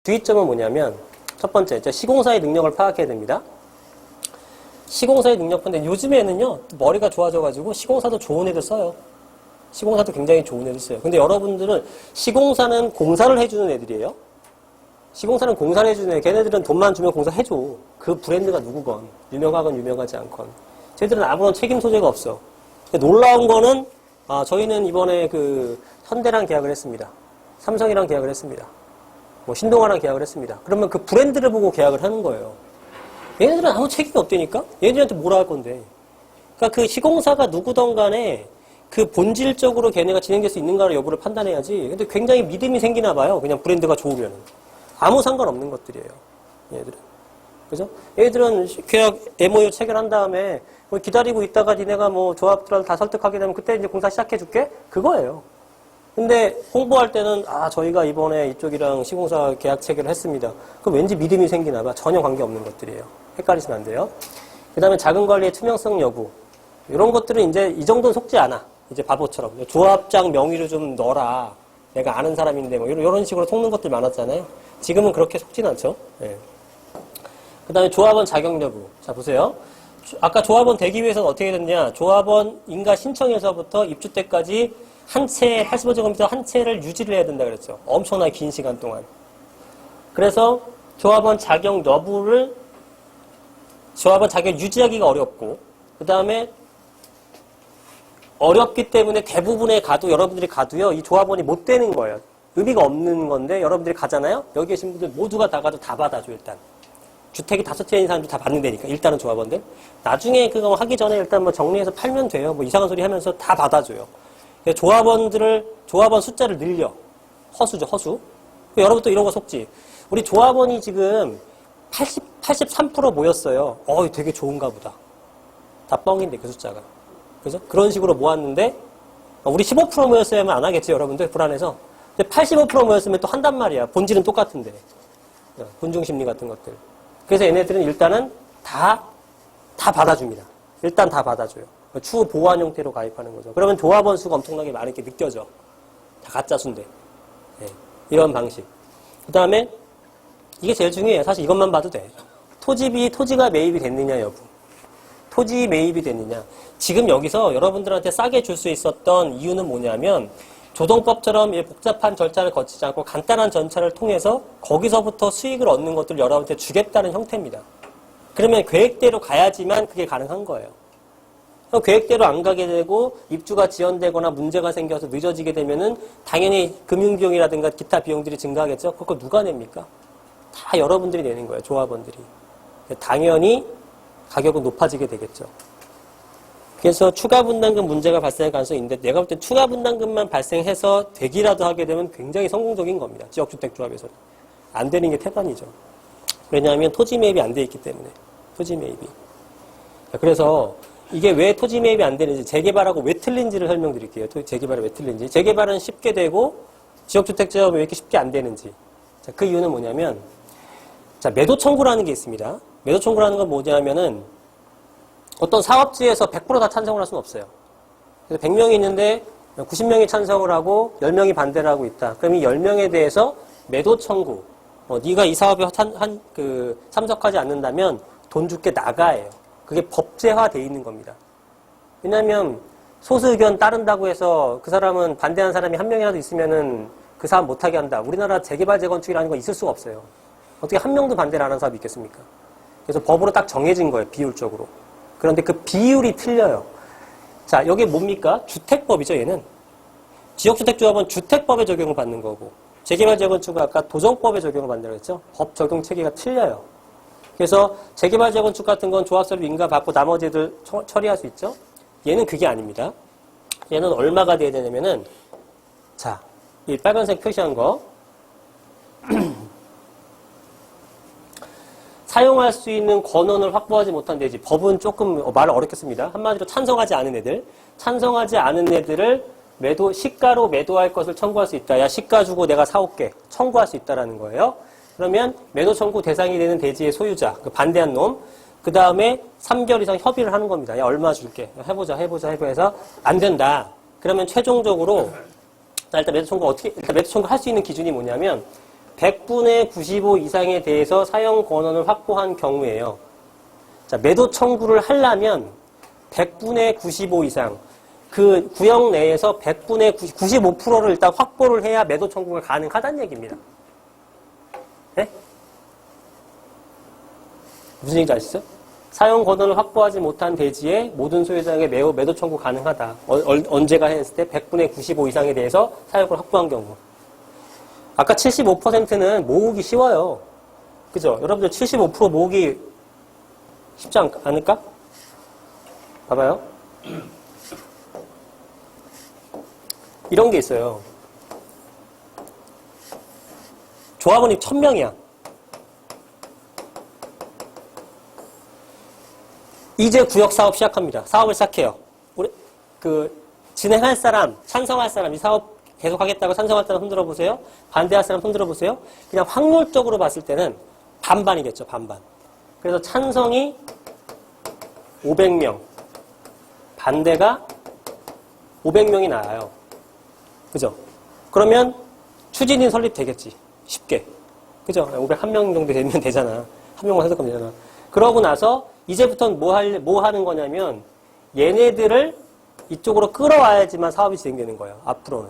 주의점은 뭐냐면 첫 번째, 시공사의 능력을 파악해야 됩니다. 시공사의 능력, 근데 요즘에는요, 머리가 좋아져가지고 시공사도 좋은 애들 써요. 시공사도 굉장히 좋은 애들 써요. 근데 여러분들은 시공사는 공사를 해주는 애들이에요. 시공사는 공사를 해주는 애, 걔네들은 돈만 주면 공사해줘. 그 브랜드가 누구건, 유명하건 유명하지 않건. 쟤들은 아무런 책임 소재가 없어. 놀라운 거는, 저희는 이번에 현대랑 계약을 했습니다. 삼성이랑 계약을 했습니다. 뭐 신동아랑 계약을 했습니다. 그러면 그 브랜드를 보고 계약을 하는 거예요. 얘네들은 아무 책임이 없다니까? 얘네들한테 뭐라 할 건데. 그러니까 그 시공사가 누구든 간에 그 본질적으로 걔네가 진행될 수 있는가 여부를 판단해야지. 근데 굉장히 믿음이 생기나 봐요. 그냥 브랜드가 좋으면. 아무 상관없는 것들이에요. 얘네들은. 그죠? 얘들은 계약 MOU 체결한 다음에 뭐 기다리고 있다가 니네가 뭐 조합들을 다 설득하게 되면 그때 이제 공사 시작해 줄게? 그거예요. 근데 홍보할 때는 저희가 이번에 이쪽이랑 시공사 계약 체결을 했습니다. 그럼 왠지 믿음이 생기나 봐. 전혀 관계없는 것들이에요. 헷갈리시면 안 돼요. 그 다음에 자금 관리의 투명성 여부. 이런 것들은 이제 이 정도는 속지 않아. 이제 바보처럼. 조합장 명의를 좀 넣어라. 내가 아는 사람인데 뭐 이런 식으로 속는 것들 많았잖아요. 지금은 그렇게 속진 않죠. 예. 그 다음에 조합원 자격 여부. 자, 보세요. 아까 조합원 되기 위해서는 어떻게 됐냐. 조합원 인가 신청에서부터 입주 때까지 한 채, 85제곱미터 한 채를 유지를 해야 된다 그랬죠. 엄청나게 긴 시간 동안. 그래서 조합원 자격 여부를, 조합원 자격 유지하기가 어렵고, 그 다음에 어렵기 때문에 대부분의 여러분들이 가도요, 이 조합원이 못 되는 거예요. 의미가 없는 건데, 여러분들이 가잖아요? 여기 계신 분들 모두가 다 가도 다 받아줘, 일단. 주택이 5채인 사람들 다 받는다니까, 일단은 조합원들. 나중에 그거 하기 전에 일단 뭐 정리해서 팔면 돼요. 뭐 이상한 소리 하면서 다 받아줘요. 조합원 숫자를 늘려. 허수죠, 허수. 여러분도 이런 거 속지. 우리 조합원이 지금 83% 모였어요. 되게 좋은가 보다. 다 뻥인데, 그 숫자가. 그죠? 그런 식으로 모았는데, 우리 15% 모였으면 안 하겠지, 여러분들. 불안해서. 근데 85% 모였으면 또 한단 말이야. 본질은 똑같은데. 본중심리 같은 것들. 그래서 얘네들은 일단은 다 받아줍니다. 일단 다 받아줘요. 추후 보완 형태로 가입하는 거죠. 그러면 조합원 수가 엄청나게 많게 느껴져. 다 가짜 수인데. 네. 이런 방식. 그 다음에 이게 제일 중요해요. 사실 이것만 봐도 돼. 토지가 매입이 됐느냐 여부. 토지 매입이 됐느냐. 지금 여기서 여러분들한테 싸게 줄 수 있었던 이유는 뭐냐면 조정법처럼 복잡한 절차를 거치지 않고 간단한 절차를 통해서 거기서부터 수익을 얻는 것들을 여러분한테 주겠다는 형태입니다. 그러면 계획대로 가야지만 그게 가능한 거예요. 계획대로 안 가게 되고 입주가 지연되거나 문제가 생겨서 늦어지게 되면은 당연히 금융비용이라든가 기타 비용들이 증가하겠죠. 그거 누가 냅니까? 다 여러분들이 내는 거예요. 조합원들이. 당연히 가격은 높아지게 되겠죠. 그래서 추가 분담금 문제가 발생할 가능성이 있는데 내가 볼 때 추가 분담금만 발생해서 되기라도 하게 되면 굉장히 성공적인 겁니다. 지역주택조합에서는. 안 되는 게 태반이죠. 왜냐하면 토지 매입이 안 돼 있기 때문에. 토지 매입이. 그래서 이게 왜 토지 매입이 안 되는지, 재개발하고 왜 틀린지를 설명드릴게요. 재개발이 왜 틀린지. 재개발은 쉽게 되고 지역주택조합은 왜 이렇게 쉽게 안 되는지. 자, 그 이유는 뭐냐면, 자, 매도 청구라는 게 있습니다. 매도 청구라는 건 뭐냐면은 어떤 사업지에서 100% 다 찬성을 할 수는 없어요. 그래서 100명이 있는데 90명이 찬성을 하고 10명이 반대를 하고 있다. 그럼 이 10명에 대해서 매도 청구. 네가 이 사업에 참석하지 않는다면 돈 줄게 나가예요. 그게 법제화되어 있는 겁니다. 왜냐하면 소수 의견 따른다고 해서 그 사람은 반대하는 사람이 한 명이라도 있으면은 그 사람 못하게 한다. 우리나라 재개발 재건축이라는 건 있을 수가 없어요. 어떻게 한 명도 반대를 안 하는 사업이 있겠습니까? 그래서 법으로 딱 정해진 거예요. 비율적으로. 그런데 그 비율이 틀려요. 자, 여기 뭡니까? 주택법이죠, 얘는. 지역주택조합은 주택법에 적용을 받는 거고, 재개발 재건축은 아까 도정법에 적용을 받는다고 했죠? 법 적용 체계가 틀려요. 그래서 재개발 재건축 같은 건 조합설립 인가 받고 나머지 애들 처리할 수 있죠? 얘는 그게 아닙니다. 얘는 얼마가 돼야 되냐면은, 자, 이 빨간색 표시한 거. 사용할 수 있는 권한을 확보하지 못한 데지. 법은 조금 말을 어렵게 씁니다. 한마디로 찬성하지 않은 애들. 찬성하지 않은 애들을 시가로 매도할 것을 청구할 수 있다. 야, 시가 주고 내가 사올게. 청구할 수 있다라는 거예요. 그러면 매도 청구 대상이 되는 대지의 소유자, 그 반대한 놈, 그 다음에 3개월 이상 협의를 하는 겁니다. 야, 얼마 줄게. 해보자 해서 안 된다. 그러면 최종적으로 일단 매도 청구 할 수 있는 기준이 뭐냐면 100분의 95 이상에 대해서 사용 권한을 확보한 경우에요. 자, 매도 청구를 하려면 100분의 95 이상, 그 구역 내에서 100분의 95%를 일단 확보를 해야 매도 청구가 가능하다는 얘기입니다. 네? 무슨 얘기인지 아시죠? 사용 권한을 확보하지 못한 대지에 모든 소유자에게 매도 청구 가능하다. 언제가 했을 때 100분의 95 이상에 대해서 사용권을 확보한 경우. 아까 75%는 모으기 쉬워요. 그죠? 여러분들 75% 모으기 쉽지 않을까? 봐봐요. 이런 게 있어요. 조합원이 1000명이야. 이제 구역사업 시작합니다. 사업을 시작해요. 우리, 진행할 사람, 찬성할 사람, 이 사업 계속하겠다고 찬성할 사람 손 들어보세요. 반대할 사람 손 들어보세요. 그냥 확률적으로 봤을 때는 반반이겠죠, 반반. 그래서 찬성이 500명, 반대가 500명이 나와요. 그죠? 그러면 추진이 설립되겠지. 쉽게. 그죠? 501명 정도 되면 되잖아. 한 명만 해석하면 되잖아. 그러고 나서 이제부터는 뭐 하는 거냐면 얘네들을 이쪽으로 끌어와야지만 사업이 진행되는 거예요. 앞으로는.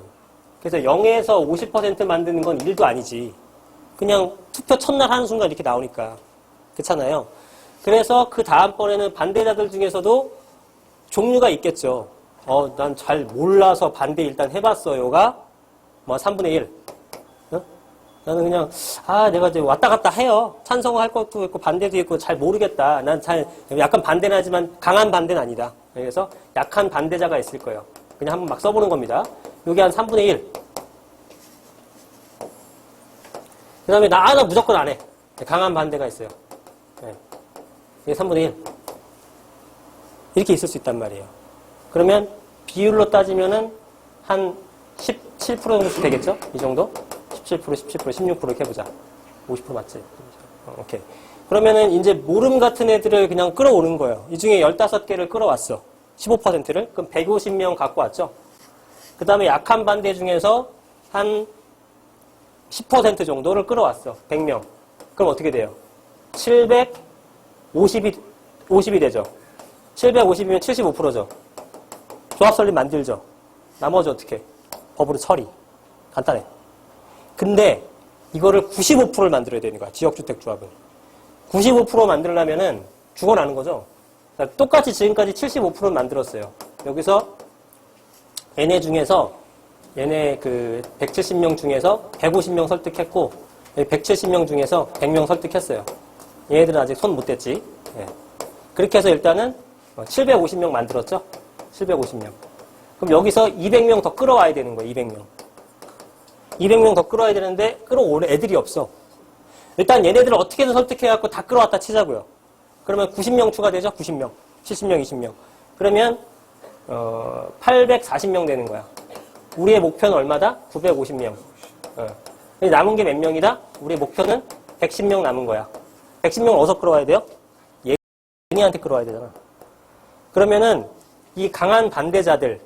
그래서 0에서 50% 만드는 건 일도 아니지. 그냥 투표 첫날 하는 순간 이렇게 나오니까. 그렇잖아요. 그래서 그 다음번에는 반대자들 중에서도 종류가 있겠죠. 난 잘 몰라서 반대 일단 해봤어요가 뭐 3분의 1. 어? 나는 그냥 내가 이제 왔다 갔다 해요. 찬성할 것도 있고 반대도 있고 잘 모르겠다. 난 약간 반대는 하지만 강한 반대는 아니다. 그래서 약한 반대자가 있을 거예요. 그냥 한번 막 써보는 겁니다. 여기 한 3분의 1. 그 다음에 나 무조건 안 해. 강한 반대가 있어요. 네. 이게 3분의 1. 이렇게 있을 수 있단 말이에요. 그러면 비율로 따지면은 한 17% 정도 되겠죠? 이 정도? 17%, 16% 이렇게 해보자. 50% 맞지? 오케이. 그러면은 이제 모름 같은 애들을 그냥 끌어오는 거예요. 이 중에 15개를 끌어왔어. 15%를. 그럼 150명 갖고 왔죠? 그 다음에 약한 반대 중에서 한 10% 정도를 끌어왔어. 100명. 그럼 어떻게 돼요? 750이 되죠. 750이면 75%죠. 조합 설립 만들죠. 나머지 어떻게? 법으로 처리. 간단해. 근데 이거를 95%를 만들어야 되는 거야. 지역주택조합은. 95% 만들려면은 죽어나는 거죠. 똑같이 지금까지 75%를 만들었어요. 여기서 얘네 중에서 얘네 170명 중에서 150명 설득했고 170명 중에서 100명 설득했어요. 얘네들은 아직 손 못 댔지. 네. 그렇게 해서 일단은 750명 만들었죠. 750명. 그럼 여기서 200명 더 끌어와야 되는 거예요. 200명. 200명 더 끌어와야 되는데 끌어올 애들이 없어. 일단 얘네들을 어떻게든 설득해갖고 다 끌어왔다 치자고요. 그러면 90명 추가되죠. 90명. 70명, 20명. 그러면 840명 되는 거야. 우리의 목표는 얼마다? 950명. 남은 게 몇 명이다? 우리의 목표는 110명 남은 거야. 110명을 어디서 끌어와야 돼요? 얘네한테 끌어와야 되잖아. 그러면은 이 강한 반대자들이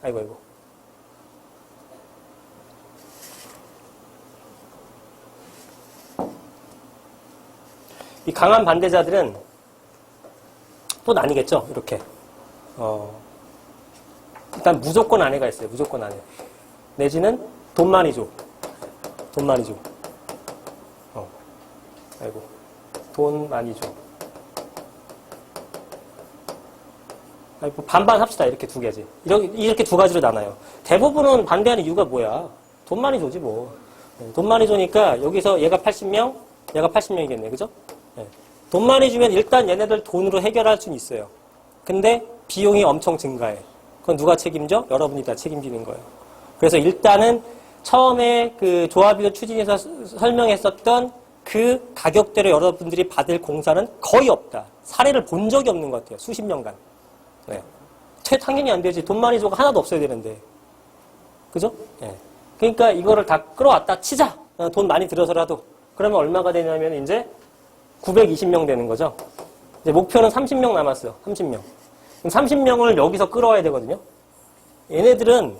아이고 이 강한 반대자들은 또 나뉘겠죠. 이렇게 일단 무조건 아내가 있어요. 무조건 아내. 내지는 돈 많이 줘. 돈 많이 줘. 아이고 돈 많이 줘. 반반 합시다. 이렇게 두 개지. 이렇게 두 가지로 나눠요. 대부분은 반대하는 이유가 뭐야? 돈 많이 줘지 뭐. 돈 많이 주니까 여기서 얘가 80명, 얘가 80명이겠네. 그죠? 돈 많이 주면 일단 얘네들 돈으로 해결할 수는 있어요. 근데 비용이 엄청 증가해. 그건 누가 책임져? 여러분이 다 책임지는 거예요. 그래서 일단은 처음에 그 조합위원 추진에서 설명했었던 그 가격대로 여러분들이 받을 공사는 거의 없다. 사례를 본 적이 없는 것 같아요. 수십 년간. 네. 당연히 안 되지. 돈 많이 줘가 하나도 없어야 되는데. 그죠? 네. 그러니까 이거를 다 끌어왔다 치자. 돈 많이 들여서라도. 그러면 얼마가 되냐면 이제 920명 되는 거죠. 이제 목표는 30명 남았어요. 30명. 그럼 30명을 여기서 끌어와야 되거든요. 얘네들은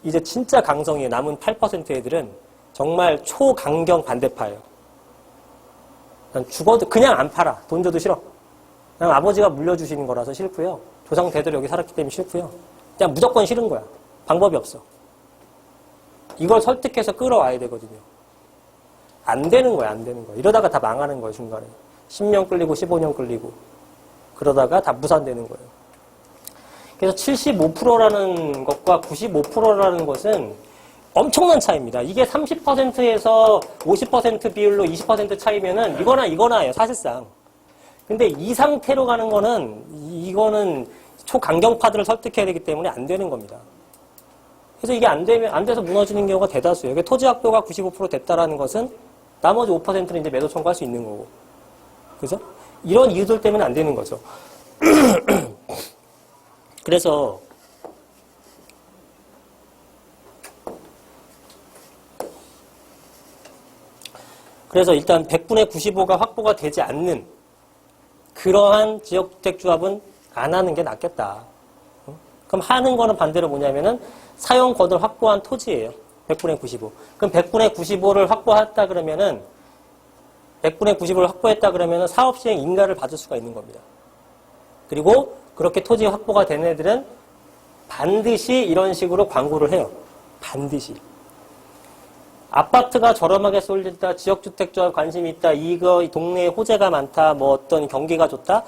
이제 진짜 강성이에요. 남은 8% 애들은 정말 초강경 반대파예요. 난 죽어도 그냥 안 팔아. 돈 줘도 싫어. 그냥 아버지가 물려주시는 거라서 싫고요. 조상 대대로 여기 살았기 때문에 싫고요. 그냥 무조건 싫은 거야. 방법이 없어. 이걸 설득해서 끌어와야 되거든요. 안 되는 거야, 안 되는 거야. 이러다가 다 망하는 거예요, 중간에. 10년 끌리고 15년 끌리고. 그러다가 다 무산되는 거예요. 그래서 75%라는 것과 95%라는 것은 엄청난 차이입니다. 이게 30%에서 50% 비율로 20% 차이면은 이거나예요, 사실상. 근데 이 상태로 가는 거는, 이거는 초강경파들을 설득해야 되기 때문에 안 되는 겁니다. 그래서 이게 안 돼서 무너지는 경우가 대다수예요. 토지 확보가 95% 됐다라는 것은 나머지 5%는 이제 매도 청구할 수 있는 거고. 그죠? 이런 이유들 때문에 안 되는 거죠. 그래서 일단 100분의 95가 확보가 되지 않는 그러한 지역주택조합은 안 하는 게 낫겠다. 그럼 하는 거는 반대로 뭐냐면은 사용권을 확보한 토지예요. 100분의 95. 그럼 100분의 95를 확보했다 그러면은 100분의 95를 확보했다 그러면은 사업시행 인가를 받을 수가 있는 겁니다. 그리고 그렇게 토지 확보가 된 애들은 반드시 이런 식으로 광고를 해요. 반드시. 아파트가 저렴하게 쏠린다, 지역주택조합 관심이 있다, 이거 동네에 호재가 많다, 뭐 어떤 경기가 좋다,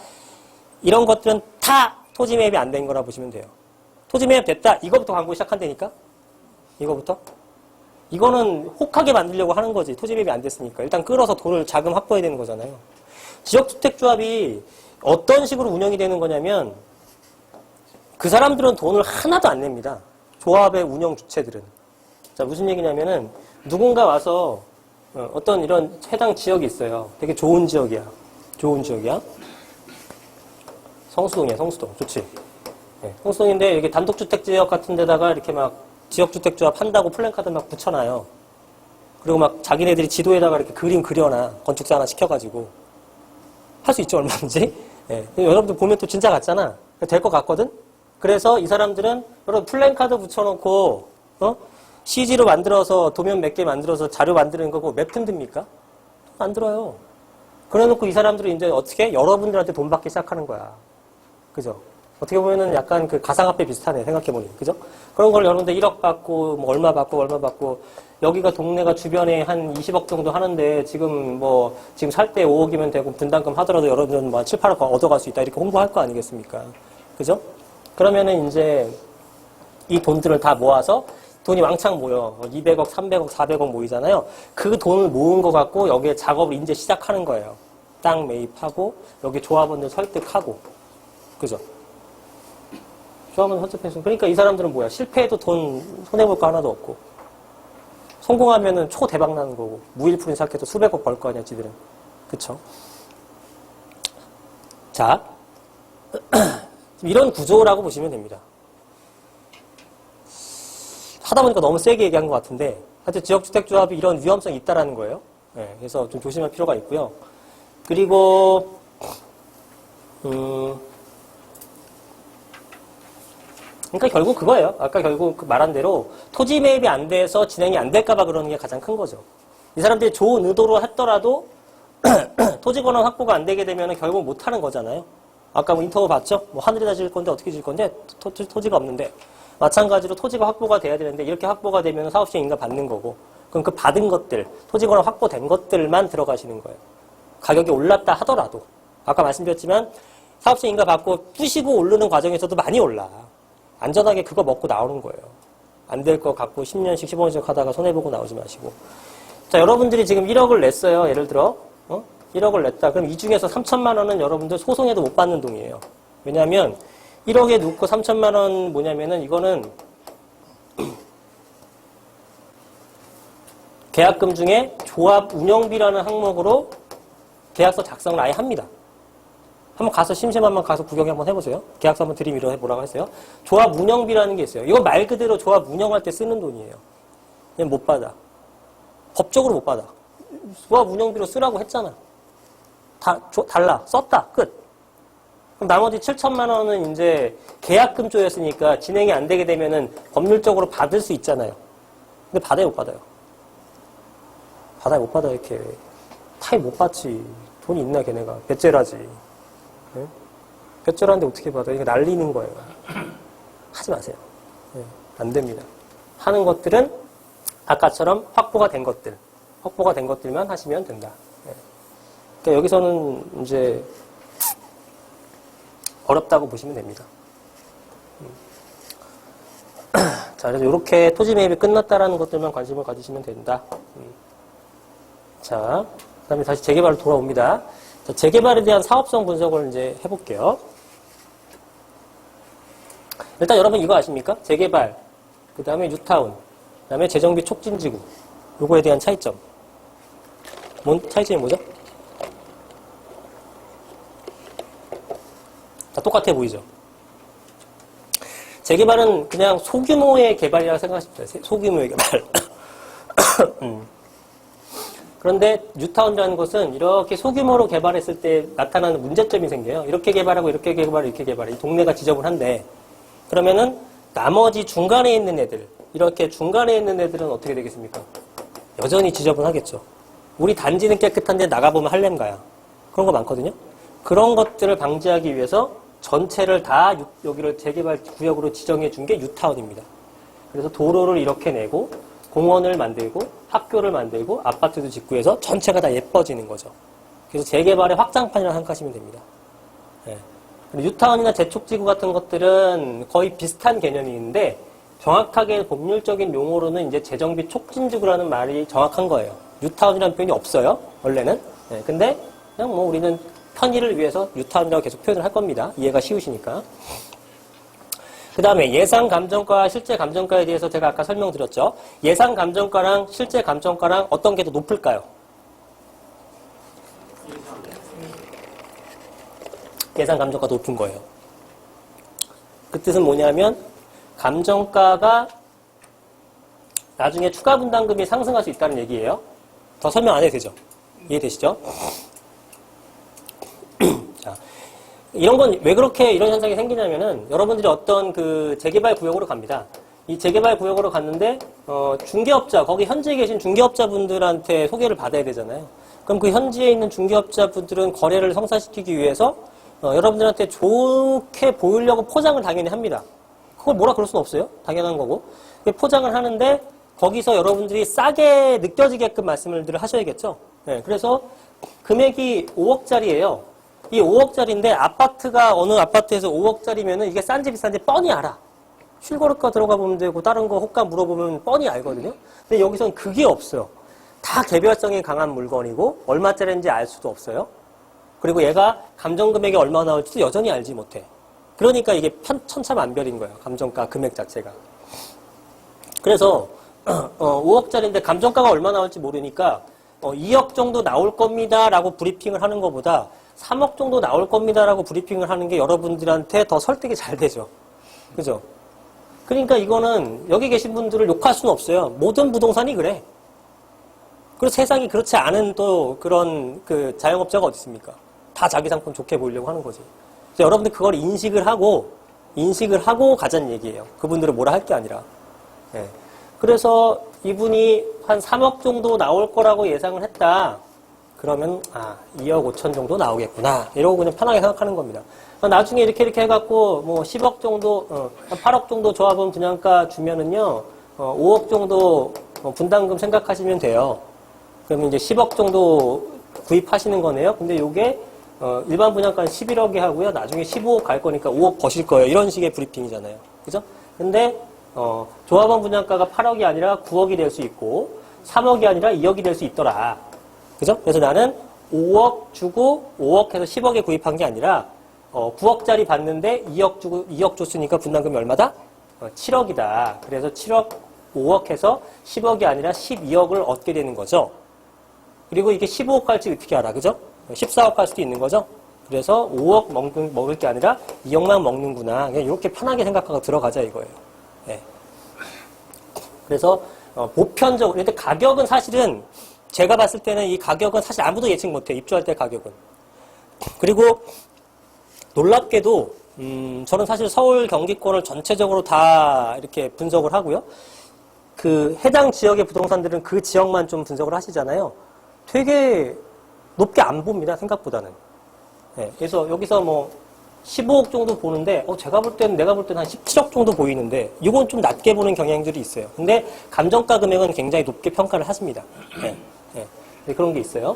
이런 것들은 다 토지 매입이 안 된 거라 보시면 돼요. 토지 매입 됐다, 이거부터 광고 시작한다니까? 이거부터? 이거는 혹하게 만들려고 하는 거지. 토지 매입이 안 됐으니까. 일단 끌어서 돈을 자금 확보해야 되는 거잖아요. 지역주택조합이 어떤 식으로 운영이 되는 거냐면 그 사람들은 돈을 하나도 안 냅니다. 조합의 운영 주체들은. 자, 무슨 얘기냐면은 누군가 와서 어떤 이런 해당 지역이 있어요. 되게 좋은 지역이야. 좋은 지역이야. 성수동이야, 성수동. 좋지. 네, 성수동인데 이렇게 단독주택 지역 같은 데다가 이렇게 막 지역주택조합 한다고 플랜카드 막 붙여놔요. 그리고 막 자기네들이 지도에다가 이렇게 그림 그려놔. 건축사 하나 시켜가지고. 할 수 있죠, 얼마든지. 네, 여러분들 보면 또 진짜 같잖아. 될 것 같거든? 그래서 이 사람들은 여러분 플랜카드 붙여놓고 CG로 만들어서 도면 몇 개 만들어서 자료 만드는 거고 몇 푼 듭니까? 안 들어요. 그래놓고 이 사람들은 이제 어떻게? 여러분들한테 돈 받기 시작하는 거야. 그죠? 어떻게 보면은 약간 그 가상화폐 비슷하네, 생각해보니. 그죠? 그런 걸 여러분들 1억 받고, 뭐 얼마 받고, 여기가 동네가 주변에 한 20억 정도 하는데 지금 지금 살 때 5억이면 되고 분담금 하더라도 여러분들은 뭐 7, 8억 얻어갈 수 있다. 이렇게 홍보할 거 아니겠습니까? 그죠? 그러면은 이제 이 돈들을 다 모아서 돈이 왕창 모여. 200억, 300억, 400억 모이잖아요. 그 돈을 모은 거 갖고 여기에 작업을 이제 시작하는 거예요. 땅 매입하고, 여기 조합원들 설득하고. 그죠? 조합원 설득해서. 그러니까 이 사람들은 뭐야? 실패해도 돈 손해볼 거 하나도 없고. 성공하면은 초대박 나는 거고. 무일푼 시작해도 수백억 벌 거 아니야, 지들은. 그쵸? 자. 이런 구조라고 보시면 됩니다. 하다 보니까 너무 세게 얘기한 것 같은데, 하여튼 지역주택조합이 이런 위험성이 있다라는 거예요. 네, 그래서 좀 조심할 필요가 있고요. 그리고, 그러니까 결국 그거예요. 아까 결국 말한 대로 토지 매입이 안 돼서 진행이 안 될까봐 그러는 게 가장 큰 거죠. 이 사람들이 좋은 의도로 했더라도 토지 권한 확보가 안 되게 되면 결국 못 하는 거잖아요. 아까 뭐 인터뷰 봤죠? 뭐 하늘에다 지을 건데 어떻게 지을 건데 토지가 없는데. 마찬가지로 토지가 확보가 돼야 되는데 이렇게 확보가 되면 사업시행 인가 받는 거고 그럼 그 받은 것들, 토지 권한 확보된 것들만 들어가시는 거예요. 가격이 올랐다 하더라도 아까 말씀드렸지만 사업시행 인가 받고 부시고 오르는 과정에서도 많이 올라. 안전하게 그거 먹고 나오는 거예요. 안 될 거 갖고 10년씩 15년씩 하다가 손해보고 나오지 마시고. 자, 여러분들이 지금 1억을 냈어요. 예를 들어 1억을 냈다. 그럼 이 중에서 3천만 원은 여러분들 소송해도 못 받는 돈이에요. 왜냐하면 1억에 넣고 3천만 원 뭐냐면은 이거는 계약금 중에 조합 운영비라는 항목으로 계약서 작성을 아예 합니다. 한번 가서 심심하면 가서 구경 한번 해보세요. 계약서 한번 들이밀어 해보라고 했어요. 조합 운영비라는 게 있어요. 이건 말 그대로 조합 운영할 때 쓰는 돈이에요. 그냥 못 받아. 법적으로 못 받아. 조합 운영비로 쓰라고 했잖아. 달라. 썼다. 끝. 그럼 나머지 7천만 원은 이제 계약금 쪽이었으니까 진행이 안 되게 되면은 법률적으로 받을 수 있잖아요. 근데 받아요, 못 받아요? 받아 못 받아 이렇게 타입 못 받지. 돈이 있나 걔네가. 배째라지. 네? 배째라는데 어떻게 받아? 이거 날리는 거예요. 하지 마세요. 네, 안 됩니다. 하는 것들은 아까처럼 확보가 된 것들만 하시면 된다. 네. 그러니까 여기서는 이제 어렵다고 보시면 됩니다. 자, 그래서 이렇게 토지 매입이 끝났다라는 것들만 관심을 가지시면 된다. 자, 그 다음에 다시 재개발로 돌아옵니다. 자, 재개발에 대한 사업성 분석을 이제 해볼게요. 일단 여러분 이거 아십니까? 재개발, 그 다음에 뉴타운, 그 다음에 재정비 촉진지구. 요거에 대한 차이점. 차이점이 뭐죠? 다 똑같아 보이죠? 재개발은 그냥 소규모의 개발이라고 생각하시면 돼요. 소규모의 개발. 그런데 뉴타운이라는 것은 이렇게 소규모로 개발했을 때 나타나는 문제점이 생겨요. 이렇게 개발하고 이렇게 개발하고 이렇게 개발해. 이 동네가 지저분한데 그러면은 나머지 중간에 있는 애들, 이렇게 중간에 있는 애들은 어떻게 되겠습니까? 여전히 지저분하겠죠. 우리 단지는 깨끗한데 나가보면 할렘가야. 그런 거 많거든요. 그런 것들을 방지하기 위해서 전체를 다 여기를 재개발 구역으로 지정해 준 게 뉴타운입니다. 그래서 도로를 이렇게 내고 공원을 만들고 학교를 만들고 아파트도 짓고 해서 전체가 다 예뻐지는 거죠. 그래서 재개발의 확장판이라고 생각하시면 됩니다. 네. 뉴타운이나 재촉지구 같은 것들은 거의 비슷한 개념이 있는데 정확하게 법률적인 용어로는 이제 재정비 촉진지구라는 말이 정확한 거예요. 뉴타운이라는 표현이 없어요. 원래는. 네. 근데 그냥 뭐 우리는 편의를 위해서 뉴타운이라고 계속 표현을 할 겁니다. 이해가 쉬우시니까. 그 다음에 예상 감정가와 실제 감정가에 대해서 제가 아까 설명드렸죠. 예상 감정가랑 실제 감정가랑 어떤 게 더 높을까요? 예상 감정가 높은 거예요. 그 뜻은 뭐냐면 감정가가 나중에 추가 분담금이 상승할 수 있다는 얘기예요. 더 설명 안 해도 되죠? 이해되시죠? 자, 이런 건 왜 그렇게 이런 현상이 생기냐면은 여러분들이 어떤 그 재개발 구역으로 갑니다. 이 재개발 구역으로 갔는데 중개업자, 거기 현지에 계신 중개업자분들한테 소개를 받아야 되잖아요. 그럼 그 현지에 있는 중개업자분들은 거래를 성사시키기 위해서 여러분들한테 좋게 보이려고 포장을 당연히 합니다. 그걸 뭐라 그럴 수는 없어요. 당연한 거고. 포장을 하는데 거기서 여러분들이 싸게 느껴지게끔 말씀을 하셔야겠죠. 네, 그래서 금액이 5억짜리예요. 이 5억짜리인데 아파트가 어느 아파트에서 5억짜리면은 이게 싼지 비싼지 뻔히 알아. 실거래가 들어가 보면 되고 다른 거 호가 물어보면 뻔히 알거든요. 근데 여기선 그게 없어요. 다 개별성이 강한 물건이고 얼마짜리인지 알 수도 없어요. 그리고 얘가 감정 금액이 얼마 나올지도 여전히 알지 못해. 그러니까 이게 천차만별인 거예요. 감정가 금액 자체가. 그래서 5억짜리인데 감정가가 얼마 나올지 모르니까 2억 정도 나올 겁니다 라고 브리핑을 하는 것보다 3억 정도 나올 겁니다 라고 브리핑을 하는 게 여러분들한테 더 설득이 잘 되죠. 그죠? 그러니까 이거는 여기 계신 분들을 욕할 수는 없어요. 모든 부동산이 그래. 그리고 세상이 그렇지 않은 또 그런 그 자영업자가 어디 있습니까? 다 자기 상품 좋게 보이려고 하는 거지. 그래서 여러분들 그걸 인식을 하고 가자는 얘기예요. 그분들은 뭐라 할 게 아니라. 네. 그래서 이분이 한 3억 정도 나올 거라고 예상을 했다. 그러면 2억 5천 정도 나오겠구나. 이러고 그냥 편하게 생각하는 겁니다. 나중에 이렇게 해갖고 뭐 10억 정도, 8억 정도 조합원 분양가 주면은요, 5억 정도 분담금 생각하시면 돼요. 그러면 이제 10억 정도 구입하시는 거네요. 근데 요게 일반 분양가는 11억에 하고요. 나중에 15억 갈 거니까 5억 버실 거예요. 이런 식의 브리핑이잖아요. 그죠? 근데 조합원 분양가가 8억이 아니라 9억이 될 수 있고 3억이 아니라 2억이 될 수 있더라. 그죠? 그래서 나는 5억 주고 5억 해서 10억에 구입한 게 아니라 9억짜리 받는데 2억 줬으니까 분담금이 얼마다? 7억이다. 그래서 7억, 5억 해서 10억이 아니라 12억을 얻게 되는 거죠. 그리고 이게 15억 갈지 어떻게 알아? 그죠? 14억 갈 수도 있는 거죠? 그래서 5억 먹을 게 아니라 2억만 먹는구나. 그냥 이렇게 편하게 생각하고 들어가자 이거예요. 네. 그래서 보편적으로, 근데 가격은 사실은 제가 봤을 때는 이 가격은 사실 아무도 예측 못해요. 입주할 때 가격은. 그리고 놀랍게도 저는 사실 서울 경기권을 전체적으로 다 이렇게 분석을 하고요. 그 해당 지역의 부동산들은 그 지역만 좀 분석을 하시잖아요. 되게 높게 안 봅니다. 생각보다는. 네, 그래서 여기서 뭐 15억 정도 보는데 제가 볼 때는 내가 볼 때는 한 17억 정도 보이는데 이건 좀 낮게 보는 경향들이 있어요. 근데 감정가 금액은 굉장히 높게 평가를 하십니다. 네, 네, 그런 게 있어요.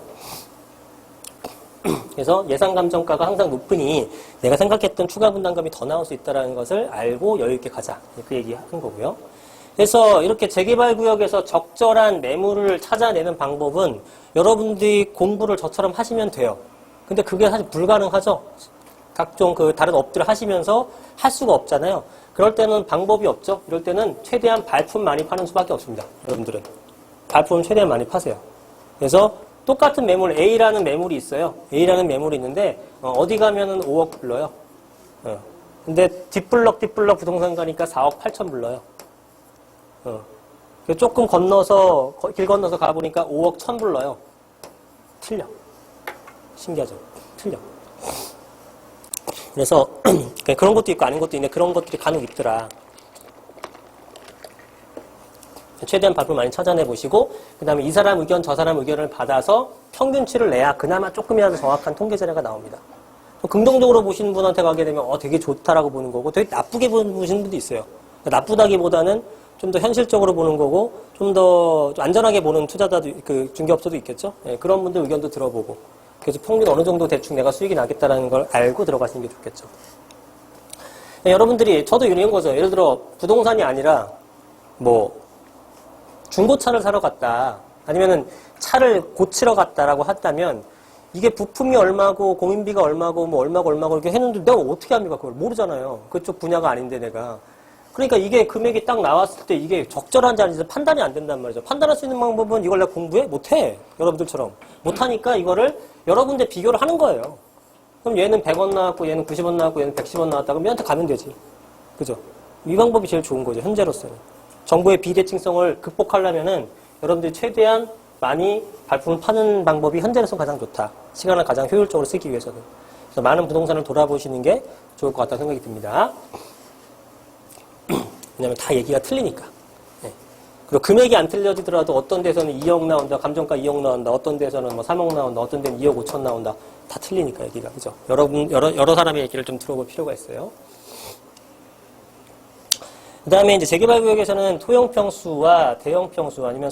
그래서 예상 감정가가 항상 높으니 내가 생각했던 추가 분담금이 더 나올 수 있다는 것을 알고 여유 있게 가자. 그 얘기 하는 거고요. 그래서 이렇게 재개발 구역에서 적절한 매물을 찾아내는 방법은 여러분들이 공부를 저처럼 하시면 돼요. 근데 그게 사실 불가능하죠. 각종 그 다른 업들을 하시면서 할 수가 없잖아요. 그럴 때는 방법이 없죠. 이럴 때는 최대한 발품 많이 파는 수밖에 없습니다. 여러분들은. 발품을 최대한 많이 파세요. 그래서 똑같은 매물 A라는 매물이 있어요. A라는 매물이 있는데 어디 가면은 5억 불러요. 근데 뒷블럭 부동산 가니까 4억 8천 불러요. 조금 건너서 길 건너서 가보니까 5억 1천 불러요. 틀려. 신기하죠? 틀려. 그래서 그런 것도 있고 아닌 것도 있는데 그런 것들이 간혹 있더라. 최대한 발품을 많이 찾아내 보시고 그 다음에 이 사람 의견 저 사람 의견을 받아서 평균치를 내야 그나마 조금이라도 정확한 통계 자료가 나옵니다. 또 긍정적으로 보시는 분한테 가게 되면 되게 좋다라고 보는 거고 되게 나쁘게 보시는 분도 있어요. 나쁘다기보다는 좀 더 현실적으로 보는 거고 좀 더 안전하게 보는 투자자도 그 중개업소도 있겠죠. 네, 그런 분들 의견도 들어보고 그래서 평균 어느 정도 대충 내가 수익이 나겠다라는 걸 알고 들어가시는 게 좋겠죠. 네, 여러분들이 저도 이런 거죠. 예를 들어 부동산이 아니라 뭐 중고차를 사러 갔다 아니면은 차를 고치러 갔다라고 했다면 이게 부품이 얼마고 공인비가 얼마고 뭐 얼마고 이렇게 했는데 내가 어떻게 합니까? 그걸 모르잖아요. 그쪽 분야가 아닌데 내가. 그러니까 이게 금액이 딱 나왔을 때 이게 적절한지 아닌지 판단이 안 된단 말이죠. 판단할 수 있는 방법은 이걸 내가 공부해? 못해. 여러분들처럼. 못하니까 이거를 여러 군데 비교를 하는 거예요. 그럼 얘는 100원 나왔고 얘는 90원 나왔고 얘는 110원 나왔다. 그럼 얘한테 가면 되지. 그죠? 이 방법이 제일 좋은 거죠. 현재로서는. 정보의 비대칭성을 극복하려면은 여러분들이 최대한 많이 발품을 파는 방법이 현재로서는 가장 좋다. 시간을 가장 효율적으로 쓰기 위해서는. 그래서 많은 부동산을 돌아보시는 게 좋을 것 같다는 생각이 듭니다. 왜냐면 다 얘기가 틀리니까. 네. 그리고 금액이 안 틀려지더라도 어떤 데서는 2억 나온다, 감정가 2억 나온다, 어떤 데서는 뭐 3억 나온다, 어떤 데는 2억 5천 나온다. 다 틀리니까 얘기가. 그죠? 여러 사람의 얘기를 좀 들어볼 필요가 있어요. 그 다음에 이제 재개발 구역에서는 소형 평수와 대형 평수 아니면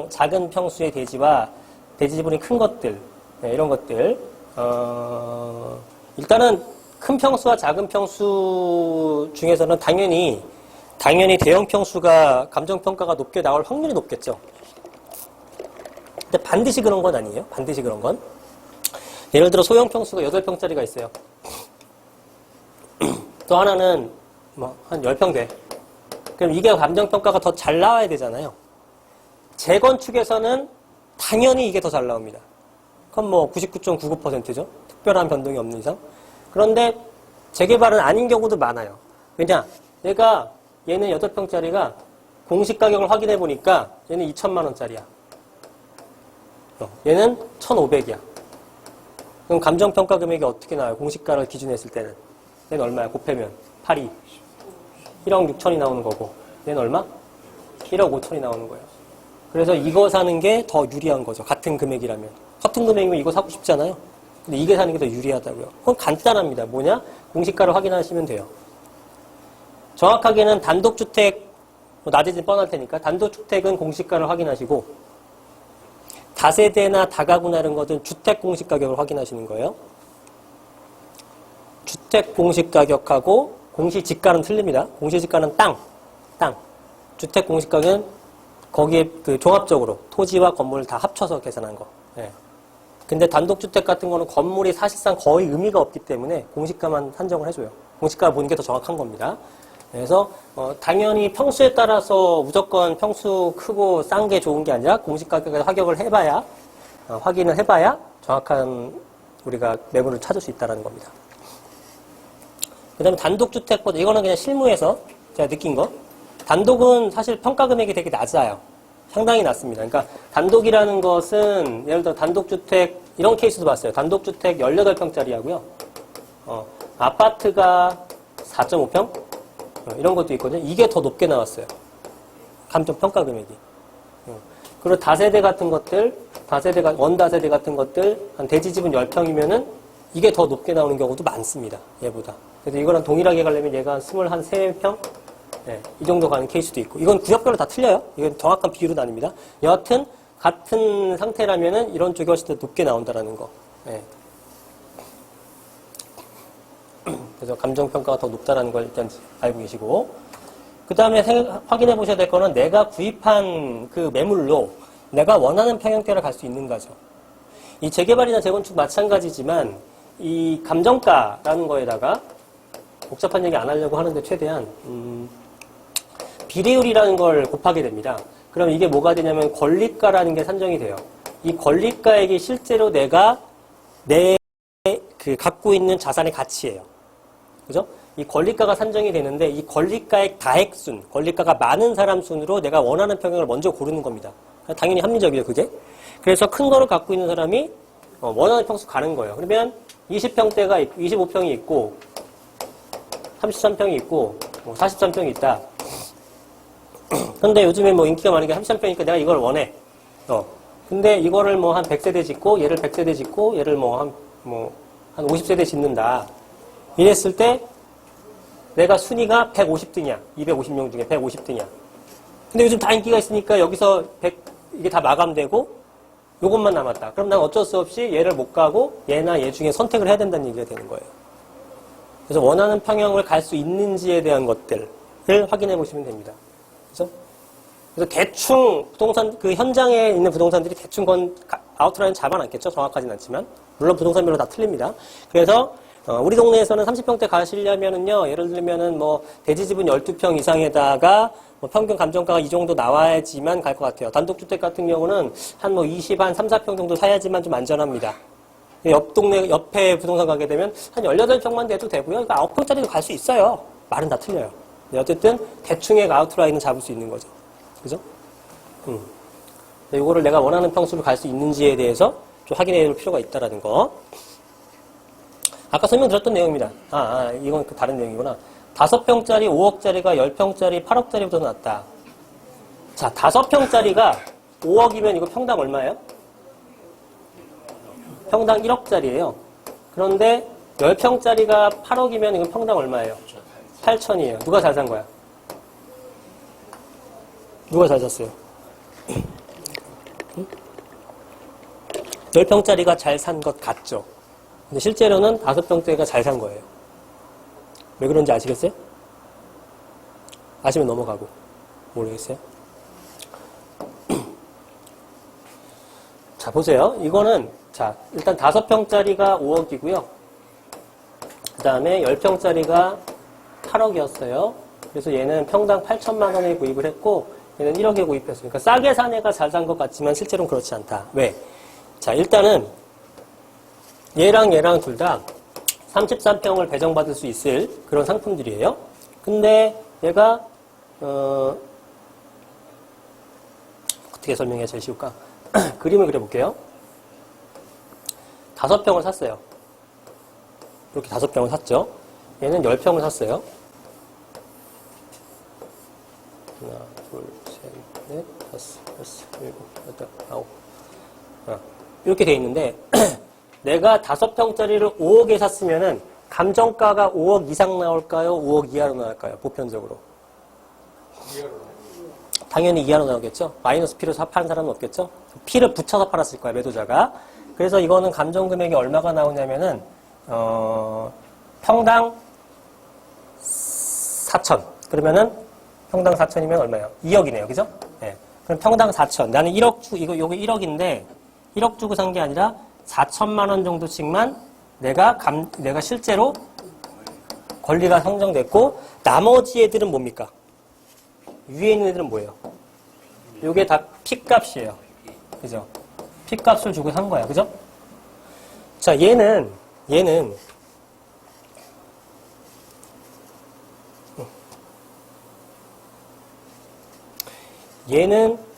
작은 평수의 대지와 대지 지분이 큰 것들, 네, 이런 것들. 일단은 큰 평수와 작은 평수 중에서는 당연히 대형 평수가 감정평가가 높게 나올 확률이 높겠죠. 근데 반드시 그런 건 아니에요. 반드시 그런 건. 예를 들어 소형 평수가 8평짜리가 있어요. 또 하나는 뭐 한 10평 돼. 그럼 이게 감정평가가 더 잘 나와야 되잖아요. 재건축에서는 당연히 이게 더 잘 나옵니다. 그럼 뭐 99.99%죠. 특별한 변동이 없는 이상. 그런데 재개발은 아닌 경우도 많아요. 왜냐? 내가 얘는 8평짜리가 공시 가격을 확인해 보니까 얘는 2천만 원짜리야. 얘는 1,500이야. 그럼 감정평가 금액이 어떻게 나와요? 공시가를 기준했을 때는. 얘는 얼마야? 곱하면 8이. 1억 6천이 나오는 거고 얘는 얼마? 1억 5천이 나오는 거예요. 그래서 이거 사는 게 더 유리한 거죠. 같은 금액이라면. 같은 금액이면 이거 사고 싶잖아요. 근데 이게 사는 게 더 유리하다고요. 그건 간단합니다. 뭐냐? 공시가를 확인하시면 돼요. 정확하게는 단독주택, 낮에는 뻔할 테니까 단독주택은 공시가를 확인하시고 다세대나 다가구나 이런 것은 주택 공시가격을 확인하시는 거예요. 주택 공시가격하고 공시지가는 틀립니다. 공시지가는 땅. 주택 공시가격은 거기에 그 종합적으로 토지와 건물을 다 합쳐서 계산한 거. 예. 근데 단독주택 같은 거는 건물이 사실상 거의 의미가 없기 때문에 공시가만 산정을 해줘요. 공시가를 보는 게 더 정확한 겁니다. 그래서 당연히 평수에 따라서 무조건 평수 크고 싼 게 좋은 게 아니라 공시가격에서 확인을 해봐야 정확한 우리가 매물을 찾을 수 있다는 겁니다. 그 다음에 단독주택보다, 이거는 그냥 실무에서 제가 느낀 거. 단독은 사실 평가 금액이 되게 낮아요. 상당히 낮습니다. 그러니까 단독이라는 것은 예를 들어 단독주택, 이런 케이스도 봤어요. 단독주택 18평짜리 하고요. 아파트가 4.5평? 이런 것도 있거든요. 이게 더 높게 나왔어요. 감정평가 금액이. 그리고 다세대 같은 것들, 원다세대 같은 것들, 한 대지집은 10평이면은 이게 더 높게 나오는 경우도 많습니다. 얘보다. 그래서 이거랑 동일하게 가려면 얘가 23평? 네, 이 정도 가는 케이스도 있고. 이건 구역별로 다 틀려요. 이건 정확한 비율은 아닙니다. 여하튼, 같은 상태라면은 이런 쪽이 훨씬 더 높게 나온다라는 거. 네. 그래서 감정평가가 더 높다라는 걸 일단 알고 계시고. 그 다음에 확인해 보셔야 될 거는 내가 구입한 그 매물로 내가 원하는 평형대를 갈 수 있는가죠. 이 재개발이나 재건축 마찬가지지만 이 감정가라는 거에다가 복잡한 얘기 안 하려고 하는데 최대한 비례율이라는 걸 곱하게 됩니다. 그럼 이게 뭐가 되냐면 권리가라는 게 산정이 돼요. 이 권리가액이 실제로 내가 갖고 있는 자산의 가치예요. 그죠? 이 권리가가 산정이 되는데 이 권리가액 다액순, 권리가가 많은 사람 순으로 내가 원하는 평형을 먼저 고르는 겁니다. 당연히 합리적이에요, 그게. 그래서 큰 거를 갖고 있는 사람이 원하는 평수 가는 거예요. 그러면 20평대가 있고, 25평이 있고, 33평이 있고, 43평이 있다. 근데 요즘에 뭐 인기가 많은 게 33평이니까 내가 이걸 원해. 근데 이거를 뭐 한 100세대 짓고, 얘를 100세대 짓고, 얘를 한 50세대 짓는다. 이랬을 때, 내가 순위가 150등이야. 250명 중에 150등이야. 근데 요즘 다 인기가 있으니까 여기서 이게 다 마감되고 요것만 남았다. 그럼 난 어쩔 수 없이 얘를 못 가고 얘나 얘 중에 선택을 해야 된다는 얘기가 되는 거예요. 그래서 원하는 평형을 갈 수 있는지에 대한 것들을 확인해 보시면 됩니다. 그래서 대충 부동산, 그 현장에 있는 부동산들이 대충 아웃라인 잡아놨겠죠. 정확하진 않지만. 물론 부동산별로 다 틀립니다. 그래서 우리 동네에서는 30평대 가시려면은요, 예를 들면은 뭐, 대지집은 12평 이상에다가, 뭐 평균 감정가가 이 정도 나와야지만 갈 것 같아요. 단독주택 같은 경우는 한 3, 4평 정도 사야지만 좀 안전합니다. 옆 동네, 옆에 부동산 가게 되면 한 18평만 돼도 되고요. 그러니까 9평짜리도 갈 수 있어요. 말은 다 틀려요. 어쨌든, 대충의 아웃라인은 잡을 수 있는 거죠. 그죠? 이거를 내가 원하는 평수로 갈 수 있는지에 대해서 좀 확인해 볼 필요가 있다라는 거. 아까 설명드렸던 내용입니다. 이건 다른 내용이구나. 5평짜리, 5억짜리가 10평짜리, 8억짜리보다 낫다. 자, 5평짜리가 5억이면 이거 평당 얼마예요? 평당 1억짜리예요. 그런데 10평짜리가 8억이면 이건 평당 얼마예요? 8천이에요. 누가 잘 산 거야? 누가 잘 샀어요? 10평짜리가 잘 산 것 같죠? 근데 실제로는 5평대가 잘 산 거예요. 왜 그런지 아시겠어요? 아시면 넘어가고. 모르겠어요? 자, 보세요. 이거는, 일단 5평짜리가 5억이고요. 그 다음에 10평짜리가 8억이었어요. 그래서 얘는 평당 8천만 원에 구입을 했고, 얘는 1억에 구입했어요. 그러니까 싸게 산 애가 잘 산 것 같지만 실제로는 그렇지 않다. 왜? 자, 일단은, 얘랑 둘 다 33평을 배정받을 수 있을 그런 상품들이에요. 근데 얘가 어떻게 설명해야 제일 쉬울까? 그림을 그려볼게요. 5평을 샀어요. 이렇게 5평을 샀죠. 얘는 10평을 샀어요. 하나, 둘, 셋, 넷, 다섯, 여섯, 일곱, 여덟, 아홉. 이렇게 돼 있는데 내가 5평짜리를 5억에 샀으면은 감정가가 5억 이상 나올까요? 5억 이하로 나올까요? 보편적으로. 당연히 이하로 나오겠죠? 마이너스 P로 파는 사람은 없겠죠? P를 붙여서 팔았을 거야, 매도자가. 그래서 이거는 감정 금액이 얼마가 나오냐면은, 평당 4천. 그러면은 평당 4천이면 얼마예요? 2억이네요. 그죠? 네. 그럼 평당 4천. 나는 1억 주고, 이거 1억인데, 1억 주고 산 게 아니라 4천만 원 정도씩만 내가 실제로 권리가 상정됐고, 나머지 애들은 뭡니까? 위에 있는 애들은 뭐예요? 요게 다 P값이에요. 그죠? P값을 주고 산 거야. 그죠? 자, 얘는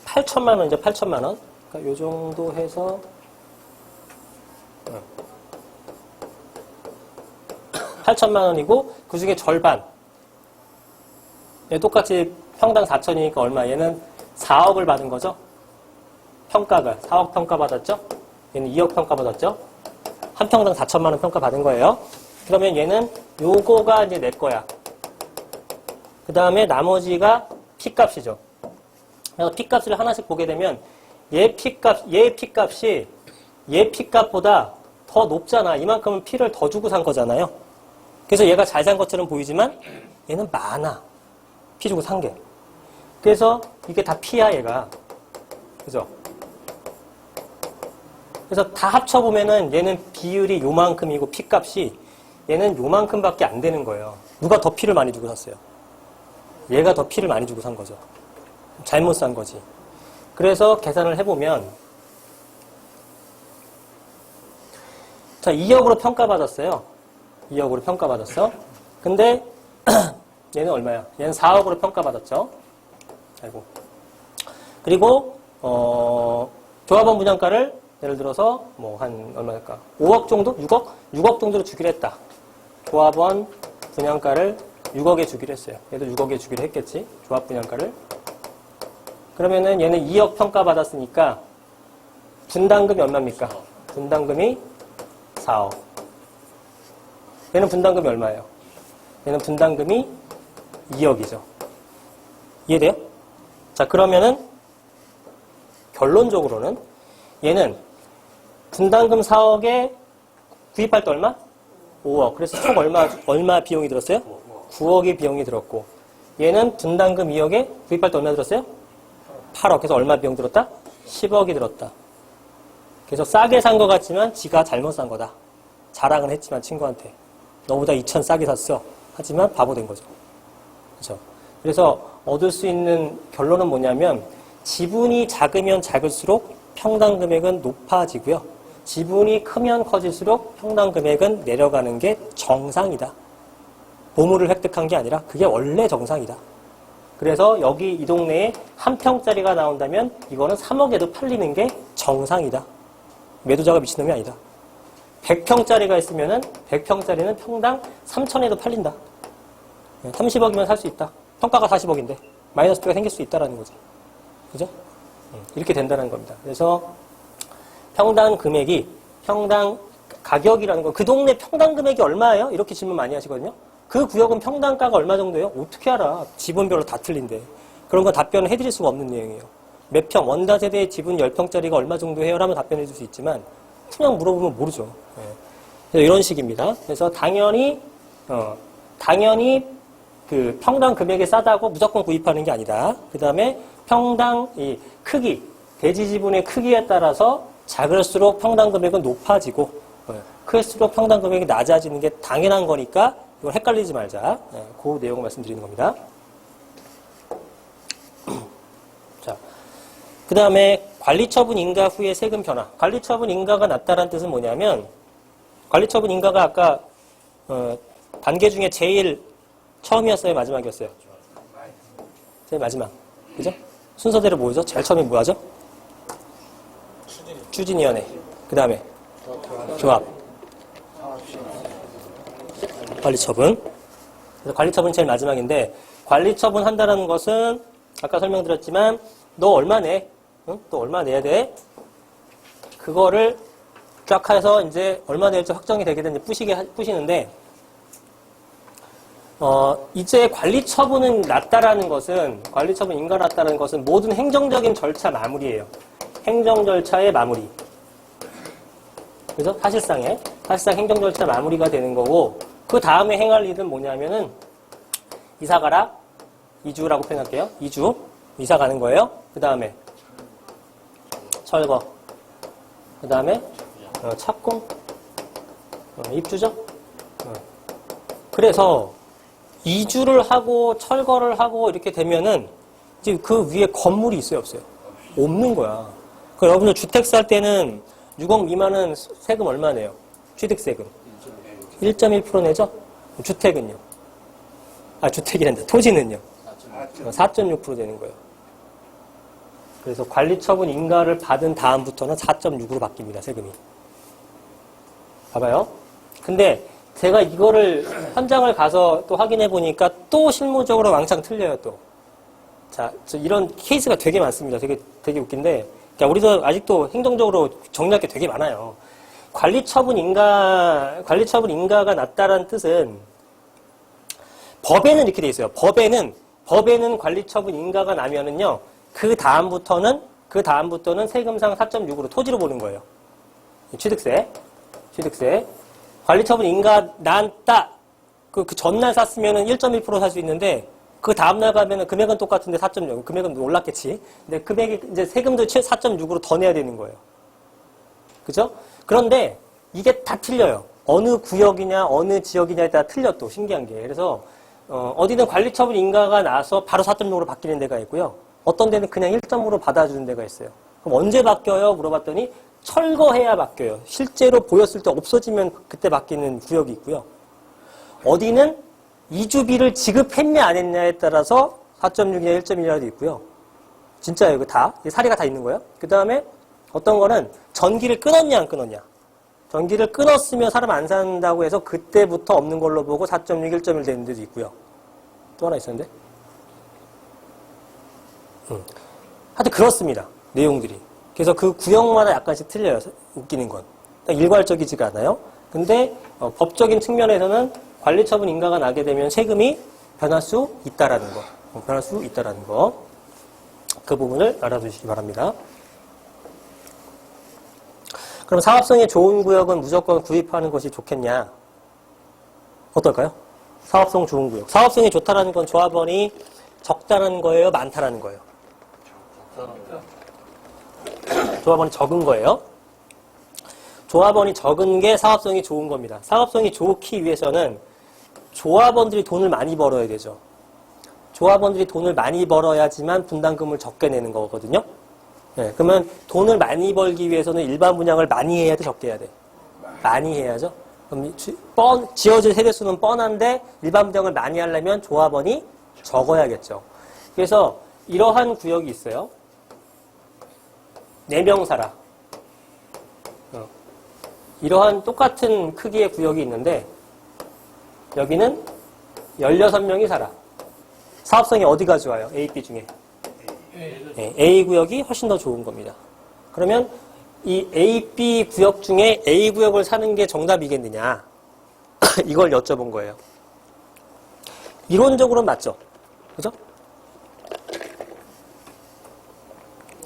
8천만 원이죠. 8천만 원. 그러니까 요 정도 해서 8천만 원이고 그 중에 절반 똑같이 평당 4천이니까 얼마? 얘는 4억을 받은 거죠? 평가가. 4억 평가 받았죠? 얘는 2억 평가 받았죠? 한 평당 4천만 원 평가 받은 거예요. 그러면 얘는 요거가 이제 내 거야. 그 다음에 나머지가 P값이죠. 그래서 P값을 하나씩 보게 되면 얘 P값이 얘 P값보다 더 높잖아. 이만큼은 P를 더 주고 산 거잖아요. 그래서 얘가 잘 산 것처럼 보이지만 얘는 많아. P 주고 산 게. 그래서 이게 다 P야, 얘가. 그죠? 그래서 다 합쳐보면은 얘는 비율이 요만큼이고 P값이 얘는 요만큼밖에 안 되는 거예요. 누가 더 P를 많이 주고 샀어요? 얘가 더 P를 많이 주고 산 거죠. 잘못 산 거지. 그래서 계산을 해보면 자, 2억으로 평가받았어요. 2억으로 평가받았어. 근데 얘는 얼마야? 얘는 4억으로 평가받았죠. 아이고. 그리고 조합원 분양가를 예를 들어서 뭐 한 얼마일까? 5억 정도? 6억? 6억 정도로 주기로 했다. 조합원 분양가를 6억에 주기로 했어요. 얘도 6억에 주기로 했겠지. 조합 분양가를. 그러면은 얘는 2억 평가받았으니까 분담금이 얼마입니까? 분담금이 4억. 얘는 분담금이 얼마예요? 얘는 분담금이 2억이죠. 이해돼요? 자, 그러면은 결론적으로는 얘는 분담금 4억에 구입할 때 얼마? 5억. 그래서 총 얼마 비용이 들었어요? 9억의 비용이 들었고, 얘는 분담금 2억에 구입할 때 얼마 들었어요? 8억. 그래서 얼마 비용 들었다? 10억이 들었다. 그래서 싸게 산 것 같지만 지가 잘못 산 거다. 자랑은 했지만 친구한테. 너보다 2천 싸게 샀어. 하지만 바보 된 거죠. 그렇죠? 그래서 얻을 수 있는 결론은 뭐냐면 지분이 작으면 작을수록 평당 금액은 높아지고요. 지분이 크면 커질수록 평당 금액은 내려가는 게 정상이다. 보물을 획득한 게 아니라 그게 원래 정상이다. 그래서 여기 이 동네에 한 평짜리가 나온다면 이거는 3억에도 팔리는 게 정상이다. 매도자가 미친놈이 아니다. 100평짜리가 있으면은 100평짜리는 평당 3천에도 팔린다. 30억이면 살 수 있다. 평가가 40억인데 마이너스 B가 생길 수 있다라는 거지. 그죠? 이렇게 된다는 겁니다. 그래서 평당 금액이 평당 가격이라는 거, 그 동네 평당 금액이 얼마예요? 이렇게 질문 많이 하시거든요. 그 구역은 평당가가 얼마 정도예요? 어떻게 알아? 지분별로 다 틀린데. 그런 건 답변을 해드릴 수가 없는 내용이에요. 몇 평, 원다세대 지분 10평짜리가 얼마 정도 해요? 라면 답변해 줄 수 있지만 그냥 물어보면 모르죠. 네. 이런 식입니다. 그래서 당연히 그 평당 금액이 싸다고 무조건 구입하는 게 아니다. 그 다음에 평당 이 크기, 대지 지분의 크기에 따라서 작을수록 평당 금액은 높아지고 클수록 평당 금액이 낮아지는 게 당연한 거니까 이걸 헷갈리지 말자. 그 내용을 말씀드리는 겁니다. 자, 그 다음에 관리처분 인가 후에 세금 변화. 관리처분 인가가 낮다라는 뜻은 뭐냐면 관리처분 인가가 아까 단계 중에 제일 처음이었어요? 마지막이었어요? 제일 마지막. 그죠? 순서대로 뭐죠? 제일 처음에 뭐 하죠? 추진위원회. 그 다음에 조합. 관리처분. 그래서 관리처분이 제일 마지막인데 관리처분 한다는 것은 아까 설명드렸지만 너 얼마 내? 응? 또 얼마 내야 돼? 그거를 쫙 해서 이제 얼마 낼지 확정이 되게 되는데 뿌시는데 이제 관리처분은 낮다라는 것은 관리처분 인가가 낮다라는 것은 모든 행정적인 절차 마무리예요. 행정 절차의 마무리. 그죠? 사실상 행정 절차 마무리가 되는 거고 그 다음에 행할 일은 뭐냐면은 이사 가라. 이주라고 표현할게요. 이사 가는 거예요. 그 다음에 철거. 그 다음에 착공. 입주죠. 그래서 이주를 하고 철거를 하고 이렇게 되면은 이제 그 위에 건물이 있어요, 없어요? 없는 거야. 그 여러분들 주택 살 때는 6억 미만은 세금 얼마 내요? 취득세금. 1.1% 내죠? 주택은요? 주택이란다. 토지는요? 4.6% 되는 거예요. 그래서 관리처분 인가를 받은 다음부터는 4.6으로 바뀝니다, 세금이. 봐봐요. 근데 제가 이거를 현장을 가서 또 확인해 보니까 또 실무적으로 왕창 틀려요, 또. 자, 이런 케이스가 되게 많습니다. 되게 웃긴데. 그러니까 우리도 아직도 행정적으로 정리할 게 되게 많아요. 관리처분 인가가 낮다라는 뜻은 법에는 이렇게 돼 있어요. 법에는 관리처분 인가가 나면은요, 그 다음부터는 세금상 4.6으로 토지로 보는 거예요. 취득세. 관리처분 인가 났다. 그 전날 샀으면은 1.1% 살 수 있는데, 그 다음날 가면은 금액은 똑같은데 4.6, 금액은 올랐겠지. 근데 금액이 이제 세금도 4.6으로 더 내야 되는 거예요. 그죠? 그런데 이게 다 틀려요. 어느 구역이냐, 어느 지역이냐에 따라 틀려 또, 신기한 게. 그래서, 어디는 관리처분 인가가 나서 바로 4.6으로 바뀌는 데가 있고요. 어떤 데는 그냥 1.5로 받아주는 데가 있어요. 그럼 언제 바뀌어요? 물어봤더니 철거해야 바뀌어요. 실제로 보였을 때 없어지면 그때 바뀌는 구역이 있고요. 어디는 이주비를 지급했냐 안 했냐에 따라서 4.6이냐 1.1이라도 있고요. 진짜예요. 이거 다. 사례가 다 있는 거예요. 그 다음에 어떤 거는 전기를 끊었냐 안 끊었냐. 전기를 끊었으면 사람 안 산다고 해서 그때부터 없는 걸로 보고 4.6, 1.1 되는 데도 있고요. 또 하나 있었는데. 하여튼 그렇습니다. 내용들이. 그래서 그 구역마다 약간씩 틀려요. 웃기는 건. 일괄적이지가 않아요. 근데 법적인 측면에서는 관리처분 인가가 나게 되면 세금이 변할 수 있다라는 거. 그 부분을 알아두시기 바랍니다. 그럼 사업성이 좋은 구역은 무조건 구입하는 것이 좋겠냐? 어떨까요? 사업성 좋은 구역. 사업성이 좋다라는 건 조합원이 적다라는 거예요? 많다라는 거예요? 조합원이 적은 거예요. 조합원이 적은 게 사업성이 좋은 겁니다. 사업성이 좋기 위해서는 조합원들이 돈을 많이 벌어야 되죠. 조합원들이 돈을 많이 벌어야지만 분담금을 적게 내는 거거든요. 네, 그러면 돈을 많이 벌기 위해서는 일반 분양을 많이 해야 돼, 적게 해야 돼? 많이 해야죠. 그럼 지어질 세대수는 뻔한데 일반 분양을 많이 하려면 조합원이 적어야겠죠. 그래서 이러한 구역이 있어요. 4명 살아. 이러한 똑같은 크기의 구역이 있는데 여기는 16명이 살아. 사업성이 어디가 좋아요? A, B 중에. 네, A 구역이 훨씬 더 좋은 겁니다. 그러면 이 A, B 구역 중에 A 구역을 사는 게 정답이겠느냐? 이걸 여쭤본 거예요. 이론적으로는 맞죠? 그죠?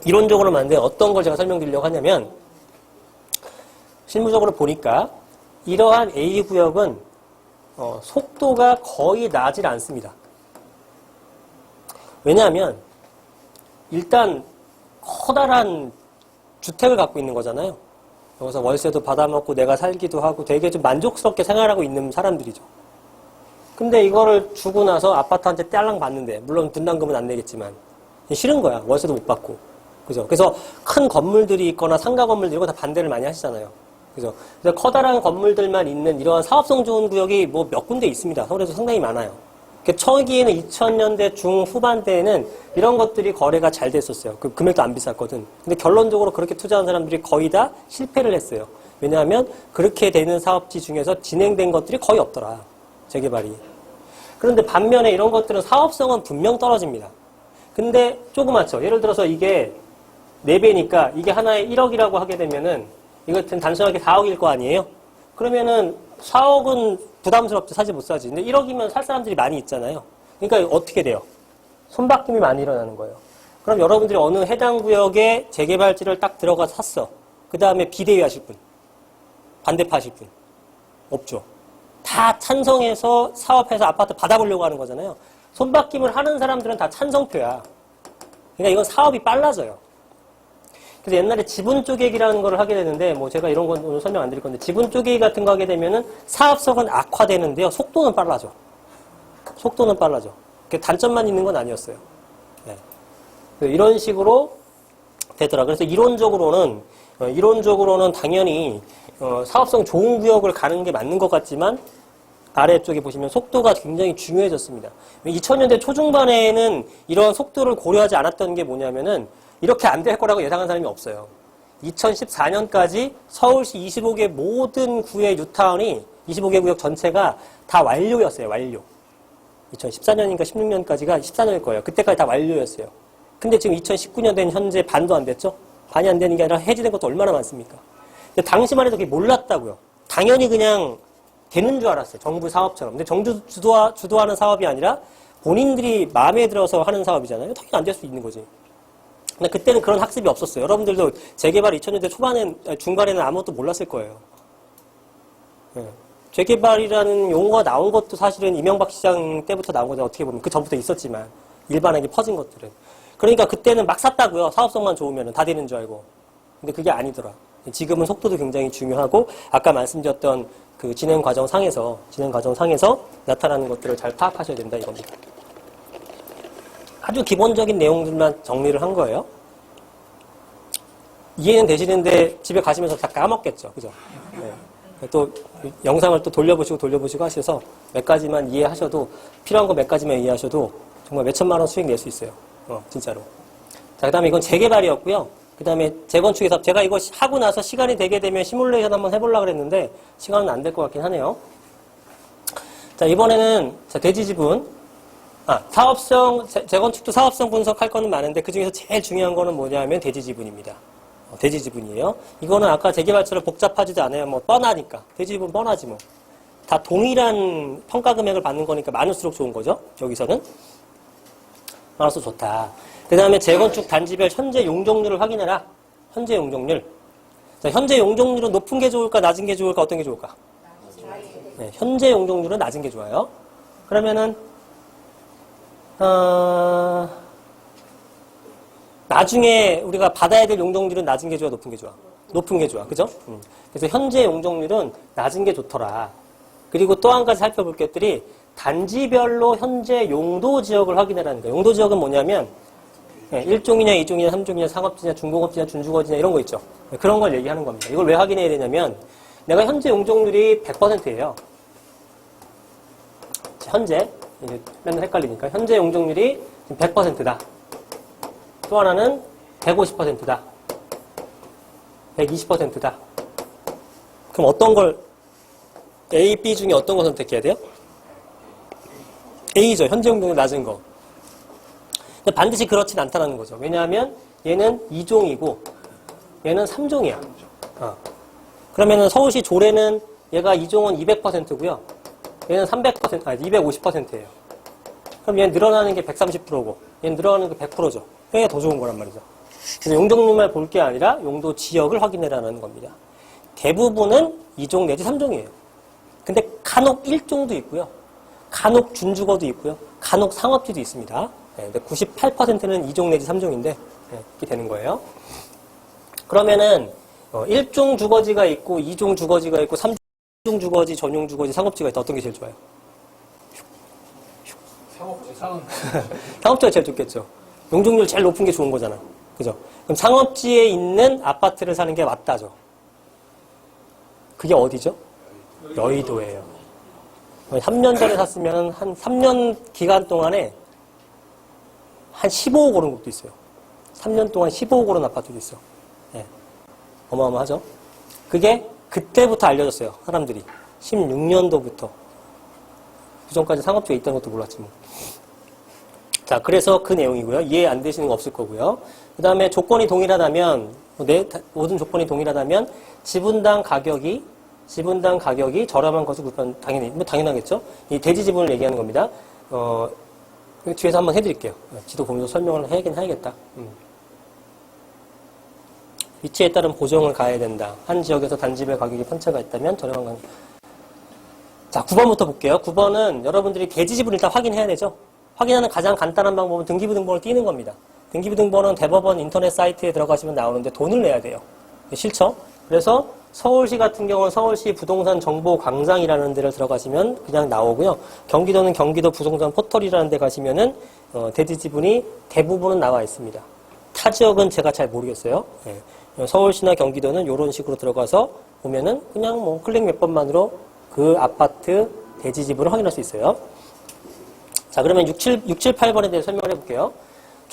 이론적으로는 맞는데 어떤 걸 제가 설명드리려고 하냐면 실무적으로 보니까 이러한 A 구역은 속도가 거의 나질 않습니다. 왜냐하면 일단 커다란 주택을 갖고 있는 거잖아요. 여기서 월세도 받아먹고 내가 살기도 하고 되게 좀 만족스럽게 생활하고 있는 사람들이죠. 근데 이거를 주고 나서 아파트한테 딸랑 받는데 물론 분담금은 안 내겠지만 싫은 거야. 월세도 못 받고. 그죠? 그래서 큰 건물들이 있거나 상가 건물들 이거 다 반대를 많이 하시잖아요. 그죠? 그래서 커다란 건물들만 있는 이러한 사업성 좋은 구역이 뭐 몇 군데 있습니다. 서울에도 상당히 많아요. 초기에는 2000년대 중후반대에는 이런 것들이 거래가 잘 됐었어요. 그 금액도 안 비쌌거든. 근데 결론적으로 그렇게 투자한 사람들이 거의 다 실패를 했어요. 왜냐하면 그렇게 되는 사업지 중에서 진행된 것들이 거의 없더라. 재개발이. 그런데 반면에 이런 것들은 사업성은 분명 떨어집니다. 근데 조그맣죠. 예를 들어서 이게 4배니까 이게 하나에 1억이라고 하게 되면은 이것은 단순하게 4억일 거 아니에요? 그러면은 4억은 부담스럽지, 사지 못 사지. 근데 1억이면 살 사람들이 많이 있잖아요. 그러니까 어떻게 돼요? 손바뀜이 많이 일어나는 거예요. 그럼 여러분들이 어느 해당 구역에 재개발지를 딱 들어가서 샀어. 그 다음에 비대위 하실 분, 반대파 하실 분 없죠. 다 찬성해서 사업해서 아파트 받아보려고 하는 거잖아요. 손바뀜을 하는 사람들은 다 찬성표야. 그러니까 이건 사업이 빨라져요. 그래서 옛날에 지분 쪼개기라는 걸 하게 되는데, 뭐 제가 이런 건 오늘 설명 안 드릴 건데, 지분 쪼개기 같은 거 하게 되면은 사업성은 악화되는데요. 속도는 빨라져. 속도는 빨라져. 단점만 있는 건 아니었어요. 네. 이런 식으로 되더라. 그래서 이론적으로는 당연히, 사업성 좋은 구역을 가는 게 맞는 것 같지만, 아래쪽에 보시면 속도가 굉장히 중요해졌습니다. 2000년대 초중반에는 이런 속도를 고려하지 않았던 게 뭐냐면은, 이렇게 안 될 거라고 예상한 사람이 없어요. 2014년까지 서울시 25개 모든 구의 뉴타운이 25개 구역 전체가 다 완료였어요. 완료. 2014년인가 16년까지가 14년일 거예요. 그때까지 다 완료였어요. 근데 지금 2019년 된 현재 반도 안 됐죠? 반이 안 되는 게 아니라 해지된 것도 얼마나 많습니까? 근데 당시만 해도 그게 몰랐다고요. 당연히 그냥 되는 줄 알았어요. 정부 사업처럼. 근데 정부 주도하는 사업이 아니라 본인들이 마음에 들어서 하는 사업이잖아요. 당연히 안 될 수 있는 거지. 근데 그때는 그런 학습이 없었어요. 여러분들도 재개발 2000년대 초반에, 중간에는 아무것도 몰랐을 거예요. 네. 재개발이라는 용어가 나온 것도 사실은 이명박 시장 때부터 나온 거죠. 어떻게 보면. 그 전부터 있었지만. 일반에게 퍼진 것들은. 그러니까 그때는 막 샀다고요. 사업성만 좋으면 다 되는 줄 알고. 근데 그게 아니더라. 지금은 속도도 굉장히 중요하고 아까 말씀드렸던 그 진행 과정 상에서 나타나는 것들을 잘 파악하셔야 된다 이겁니다. 아주 기본적인 내용들만 정리를 한 거예요. 이해는 되시는데 집에 가시면서 다 까먹겠죠. 그죠? 네. 또 영상을 또 돌려보시고 하셔서 몇 가지만 이해하셔도 필요한 거 몇 가지만 이해하셔도 정말 몇천만 원 수익 낼 수 있어요. 진짜로. 자, 그 다음에 이건 재개발이었고요. 그 다음에 재건축에서 제가 이거 하고 나서 시간이 되게 되면 시뮬레이션 한번 해보려고 그랬는데 시간은 안 될 것 같긴 하네요. 자, 이번에는 대지지분. 사업성, 재건축도 사업성 분석할 거는 많은데 그 중에서 제일 중요한 거는 뭐냐면 대지지분입니다. 대지지분이에요. 이거는 아까 재개발처럼 복잡하지도 않아요. 뭐 뻔하니까. 대지지분 뻔하지 뭐. 다 동일한 평가 금액을 받는 거니까 많을수록 좋은 거죠. 여기서는. 많을수록 좋다. 그 다음에 재건축 단지별 현재 용적률을 확인해라. 현재 용적률. 자, 현재 용적률은 높은 게 좋을까, 낮은 게 좋을까, 어떤 게 좋을까? 네, 현재 용적률은 낮은 게 좋아요. 그러면은, 나중에 우리가 받아야 될 용적률은 낮은 게 좋아, 높은 게 좋아? 높은 게 좋아. 그죠? 그래서 현재 용적률은 낮은 게 좋더라. 그리고 또 한 가지 살펴볼 것들이 단지별로 현재 용도 지역을 확인해라는 거예요. 용도 지역은 뭐냐면, 1종이냐, 2종이냐, 3종이냐, 상업지냐, 중공업지냐, 준주거지냐 이런 거 있죠. 그런 걸 얘기하는 겁니다. 이걸 왜 확인해야 되냐면 내가 현재 용적률이 100%예요. 현재, 맨날 헷갈리니까 현재 용적률이 100%다. 또 하나는 150%다. 120%다. 그럼 어떤 걸 A, B 중에 어떤 걸 선택해야 돼요? A죠. 현재 용적률 낮은 거. 근데 반드시 그렇진 않다는 거죠. 왜냐하면 얘는 2종이고 얘는 3종이야. 그러면은 서울시 조례는 얘가 2종은 200%고요. 얘는 250%예요. 그럼 얘는 늘어나는 게 130%고 얘는 늘어나는 게 100%죠. 얘가 더 좋은 거란 말이죠. 그래서 용적률만 볼 게 아니라 용도 지역을 확인해라는 겁니다. 대부분은 2종 내지 3종이에요. 근데 간혹 1종도 있고요. 간혹 준주거도 있고요. 간혹 상업지도 있습니다. 네, 98%는 2종 내지 3종인데 이렇게 되는 거예요. 그러면은 1종 주거지가 있고 2종 주거지가 있고 3종 주거지, 전용 주거지, 상업지가 있다. 어떤 게 제일 좋아요? 상업지가 제일 좋겠죠. 용적률 제일 높은 게 좋은 거잖아. 그죠? 그럼 상업지에 있는 아파트를 사는 게 맞다죠. 그게 어디죠? 여의도예요. 3년 전에 샀으면 한 3년 기간 동안에 한 15억 오른 곳도 있어요. 3년 동안 15억 오른 아파트도 있어. 네. 어마어마하죠? 그게 그때부터 알려졌어요. 사람들이. 16년도부터. 그 전까지 상업지에 있다는 것도 몰랐지 뭐. 자, 그래서 그 내용이고요. 이해 안 되시는 거 없을 거고요. 그 다음에 조건이 동일하다면, 모든 조건이 동일하다면 지분당 가격이 저렴한 것을 구입한, 당연하겠죠? 이 대지지분을 얘기하는 겁니다. 뒤에서 한번 해드릴게요. 지도 보면서 설명을 해야겠다. 위치에 따른 보정을 가해야 된다. 한 지역에서 단지별 가격이 편차가 있다면 저렴한 건. 자, 9번부터 볼게요. 9번은 여러분들이 대지지분을 일단 확인해야 되죠. 확인하는 가장 간단한 방법은 등기부등본을 띄는 겁니다. 등기부등본은 대법원 인터넷 사이트에 들어가시면 나오는데 돈을 내야 돼요. 싫죠? 그래서 서울시 같은 경우는 서울시 부동산 정보 광장이라는 데를 들어가시면 그냥 나오고요. 경기도는 경기도 부동산 포털이라는 데 가시면은 대지지분이 대부분은 나와 있습니다. 타 지역은 제가 잘 모르겠어요. 네. 서울시나 경기도는 이런 식으로 들어가서 보면은 그냥 뭐 클릭 몇 번만으로 그 아파트 대지지분을 확인할 수 있어요. 자, 그러면 6, 7, 8번에 대해 설명을 해볼게요.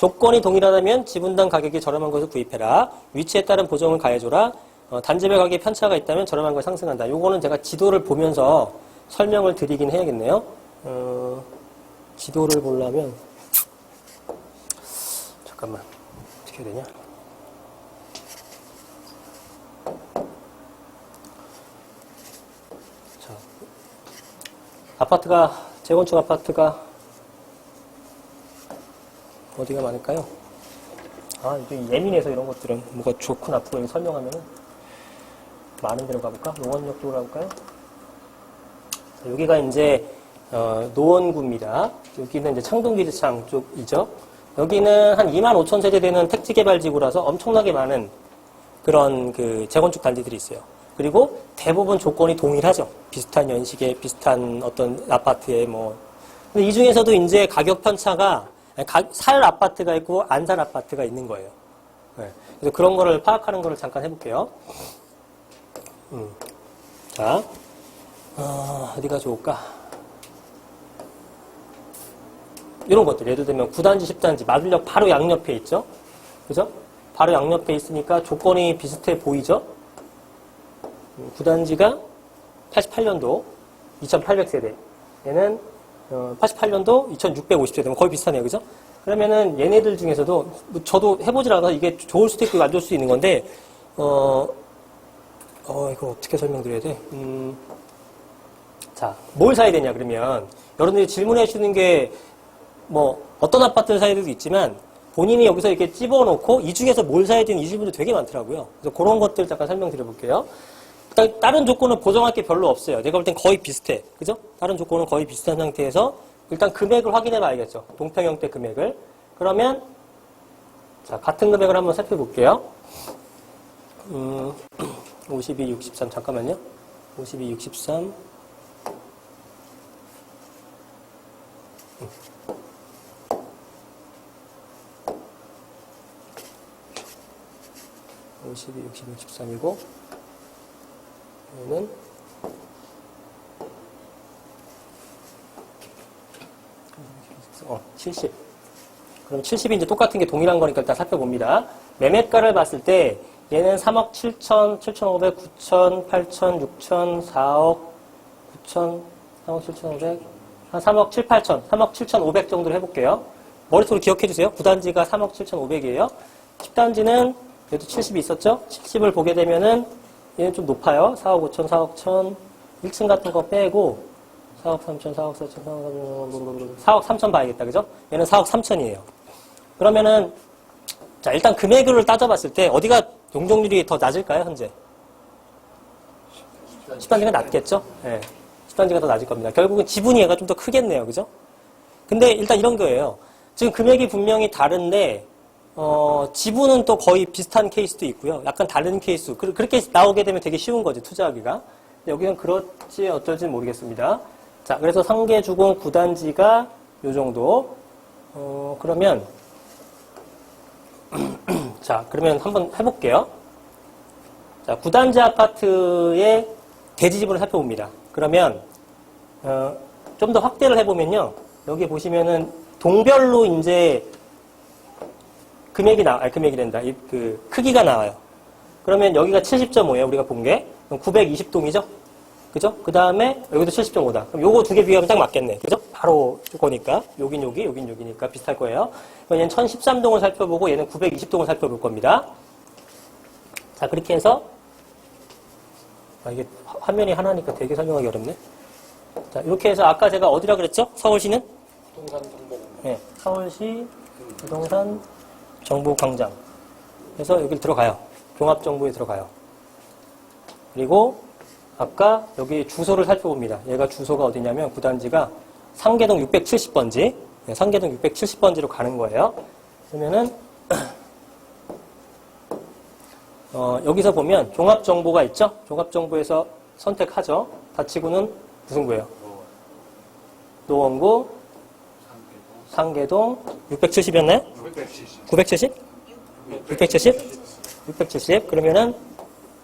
조건이 동일하다면 지분당 가격이 저렴한 것을 구입해라. 위치에 따른 보정을 가해줘라. 단지별 가격에 편차가 있다면 저렴한 걸 상승한다. 요거는 제가 지도를 보면서 설명을 드리긴 해야겠네요. 지도를 보려면 잠깐만 어떻게 해야 되냐? 자, 아파트가 재건축 아파트가 어디가 많을까요? 아, 이게 예민해서 이런 것들은 뭐가 좋고 나쁘고 이렇게 설명하면은 많은 데로 가볼까? 노원역 쪽으로 가볼까요? 자, 여기가 이제 노원구입니다. 여기는 이제 창동기지창 쪽이죠. 여기는 한 25,000세대 되는 택지개발지구라서 엄청나게 많은 그런 그 재건축 단지들이 있어요. 그리고 대부분 조건이 동일하죠. 비슷한 연식의 비슷한 어떤 아파트에 뭐. 근데 이 중에서도 이제 가격 편차가 살 아파트가 있고 안 살 아파트가 있는 거예요. 네. 그래서 그런 거를 파악하는 거를 잠깐 해볼게요. 자, 어디가 좋을까? 이런 것들, 예를 들면 9단지, 10단지, 마들역 바로 양옆에 있죠? 그죠? 바로 양옆에 있으니까 조건이 비슷해 보이죠? 9단지가 88년도 2800세대. 얘는 88년도 2650세대. 거의 비슷하네요. 그죠? 그러면은 얘네들 중에서도 저도 해보질 않아서 이게 좋을 수도 있고 안 좋을 수도 있는 건데 이거 어떻게 설명드려야 돼? 자, 뭘 사야 되냐 그러면 여러분들이 질문해 주는 게 뭐 어떤 아파트를 사야 되도 있지만 본인이 여기서 이렇게 집어놓고 이 중에서 뭘 사야 되는 이 질문도 되게 많더라고요. 그래서 그런 것들 잠깐 설명드려볼게요. 일단 다른 조건은 보정할 게 별로 없어요. 내가 볼 땐 거의 비슷해. 그죠? 다른 조건은 거의 비슷한 상태에서 일단 금액을 확인해 봐야겠죠. 동평형대 금액을. 그러면 자, 같은 금액을 한번 살펴볼게요. 52, 63 잠깐만요. 52, 63 52, 60, 63이고 얘는 70. 그럼 70이 이제 똑같은 게 동일한 거니까 일단 살펴봅니다. 매매가를 봤을 때 얘는 3억 7천, 7,500, 9천, 8천, 6천, 4억 9천, 3억 7,500, 한 3억 7, 8천, 3억 7,500 정도로 해볼게요. 머릿속으로 기억해 주세요. 9단지가 3억 7,500이에요. 10단지는 그래도 70이 있었죠? 70을 보게 되면은 얘는 좀 높아요. 4억 5천, 4억 1천, 1층 같은 거 빼고 4억 3천, 4억 4천, 4억 3천 봐야겠다. 그죠? 얘는 4억 3천이에요. 그러면은 자, 일단 금액을 따져봤을 때 어디가 용적률이 더 낮을까요, 현재? 10단지가 낮겠죠? 네. 10단지가 더 낮을 겁니다. 결국은 지분이 얘가 좀 더 크겠네요. 그죠? 근데 일단 이런 거예요. 지금 금액이 분명히 다른데 지분은 또 거의 비슷한 케이스도 있고요. 약간 다른 케이스. 그렇게 나오게 되면 되게 쉬운 거죠, 투자하기가. 여기는 그렇지 어떨지는 모르겠습니다. 자, 그래서 상계주공 9단지가 요 정도. 그러면 자, 그러면 한번 해볼게요. 자, 9단지 아파트의 대지 지분을 살펴봅니다. 그러면 좀 더 확대를 해보면요. 여기 보시면은 동별로 이제 금액이란다. 그 크기가 나와요. 그러면 여기가 70.5예요. 우리가 본 게. 그럼 920동이죠? 그죠? 그 다음에 여기도 70.5다. 그럼 요거 두 개 비교하면 딱 맞겠네. 그죠? 바로 거니까. 여긴 여기, 여긴 여기니까 비슷할 거예요. 그럼 얘는 1013동을 살펴보고 얘는 920동을 살펴볼 겁니다. 자, 그렇게 해서 이게 화면이 하나니까 되게 설명하기 어렵네. 자, 이렇게 해서 아까 제가 어디라 그랬죠? 서울시는? 부동산 정보. 네, 서울시 부동산 정보광장. 그래서 여기 들어가요. 종합정보에 들어가요. 그리고 아까 여기 주소를 살펴봅니다. 얘가 주소가 어디냐면 9단지가 상계동 670번지. 네, 상계동 670번지로 가는 거예요. 그러면은 여기서 보면 종합정보가 있죠? 종합정보에서 선택하죠. 다치구는 무슨 구예요? 노원구 상계동 670이었나요? 970? 670? 그러면은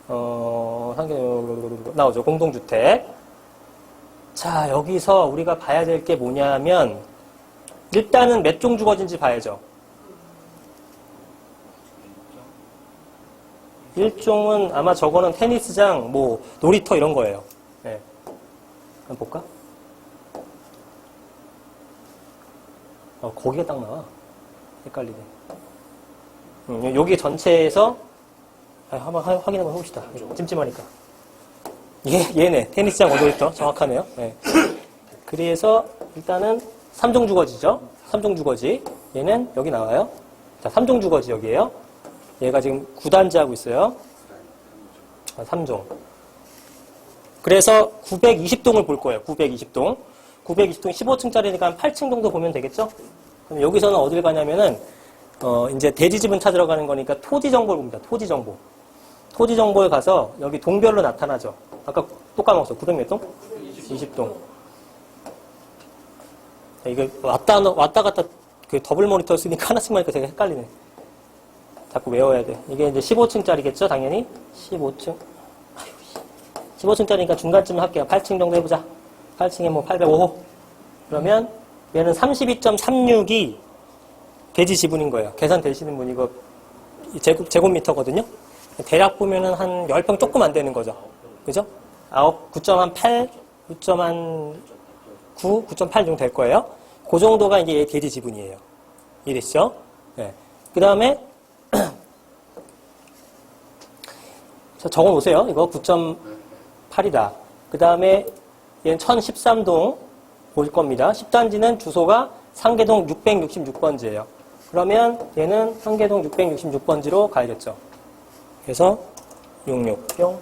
상계동 나오죠. 공동주택. 자, 여기서 우리가 봐야 될 게 뭐냐면 일단은 몇 종 주거진지 봐야죠. 일종은 아마 저거는 테니스장, 뭐 놀이터 이런 거예요. 예. 한번 볼까? 거기가 딱 나와. 헷갈리네. 여기 전체에서 한번 확인 한번 해봅시다. 찜찜하니까. 얘네. 테니스장 놀이터. 정확하네요. 예. 그래서 일단은 3종 주거지죠. 3종 주거지. 얘는 여기 나와요. 자, 3종 주거지 여기에요. 얘가 지금 9단지 하고 있어요. 3종. 그래서 920동을 볼 거예요. 920동. 920동 15층짜리니까 한 8층 정도 보면 되겠죠? 그럼 여기서는 어딜 가냐면은, 이제 대지지분 찾으러 가는 거니까 토지 정보를 봅니다. 토지 정보. 토지 정보에 가서 여기 동별로 나타나죠. 아까 또 까먹었어. 900몇 동? 20동. 이게 왔다 갔다 그 더블 모니터 쓰니까 하나씩만 하니까 되게 헷갈리네. 자꾸 외워야 돼. 이게 이제 15층짜리겠죠, 당연히? 15층. 15층짜리니까 중간쯤 할게요. 8층 정도 해보자. 8층에 뭐 805호. 그러면 얘는 32.36이 대지 지분인 거예요. 계산되시는 분 이거 제곱미터거든요. 대략 보면은 한 10평 조금 안 되는 거죠. 그죠? 9.8, 9.9, 9.8 정도 될 거예요. 그 정도가 이제 대지 지분이에요. 이해되시죠? 네. 그 다음에 적어 놓으세요. 이거 9.8이다. 그 다음에 얘는 1013동 볼 겁니다. 10단지는 주소가 상계동 666번지예요. 그러면 얘는 상계동 666번지로 가야겠죠. 그래서 66뿅.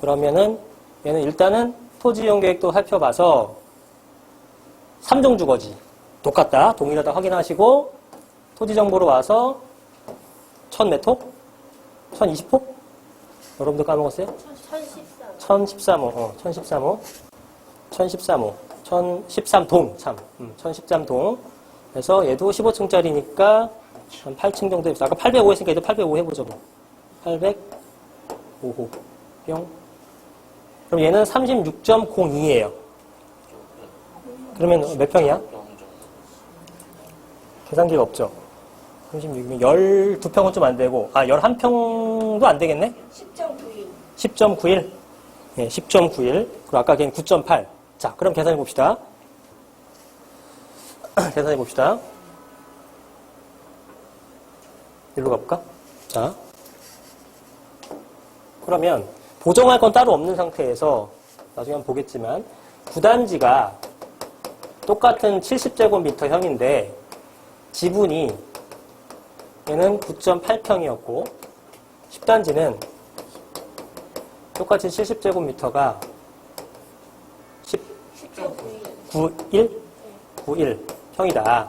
그러면은 얘는 일단은 토지 이용 계획도 살펴봐서 3종 주거지. 똑같다. 동일하다 확인하시고 토지 정보로 와서 1000몇 호? 1020호? 여러분들 까먹었어요? 1013호. 1013호. 1013호. 1013동. 참. 1013동. 그래서 얘도 15층짜리니까 한 8층 정도 해보자. 아까 805 했으니까 얘도 805 해보죠. 뭐. 805호. 뿅. 그럼 얘는 36.02예요. 그러면 몇 평이야? 계산기가 없죠. 36이면 12평은 좀 안 되고, 11평도 안 되겠네? 10.91. 10.91? 예, 10.91. 그리고 아까 걔는 9.8. 자, 그럼 계산해 봅시다. 계산해 봅시다. 일로 가볼까? 자. 그러면, 보정할 건 따로 없는 상태에서, 나중에 한번 보겠지만, 9단지가 똑같은 70제곱미터 형인데, 지분이 얘는 9.8평이었고 10단지는 똑같이 70제곱미터가 91 평이다.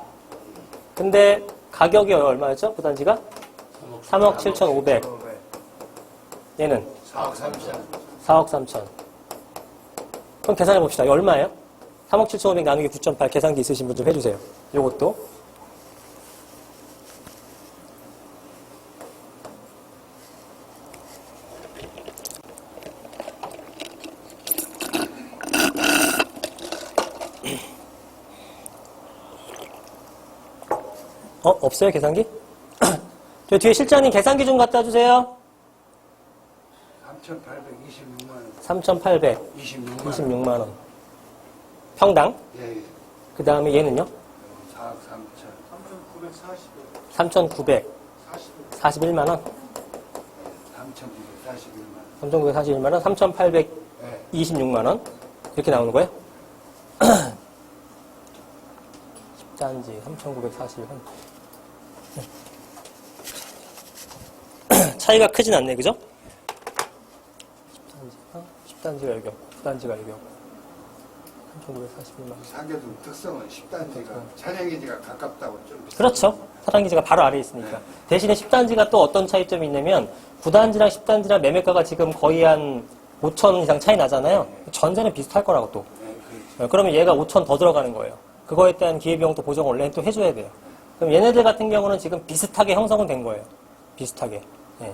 근데 가격이 얼마였죠? 9단지가? 3억 7,500. 얘는? 4억 3천. 4억 3천. 그럼 계산해 봅시다. 이거 얼마예요? 3억 7,500 나누기 9.8 계산기 있으신 분 좀 해주세요. 요것도. 없어요, 계산기? 저 뒤에 실장님 계산기 좀 갖다 주세요. 3,826만 원. 3,826만 26만 원. 원. 평당? 예, 예. 그 다음에 얘는요? 4억 3천. 3,941만 원. 3,941만 원. 3,941만 원, 3,826만 원. 이렇게 나오는 거예요? 10단지 3,941만. 차이가 크진 않네, 그죠? 10단지가 여기 없고, 9단지가 여기 없고. 3,941만 원. 상계동 특성은 10단지가 차량기지가 가깝다고 좀. 그렇죠. 사랑기지가 바로 아래에 있으니까. 네. 대신에 10단지가 또 어떤 차이점이 있냐면 9단지랑 10단지랑 매매가가 지금 거의 한 5천 이상 차이 나잖아요. 전세는 비슷할 거라고 또. 네, 그렇죠. 그러면 얘가 5천 더 들어가는 거예요. 그거에 대한 기회비용도 보정 원래는 또 해줘야 돼요. 그럼 얘네들 같은 경우는 지금 비슷하게 형성은 된 거예요. 비슷하게. 예.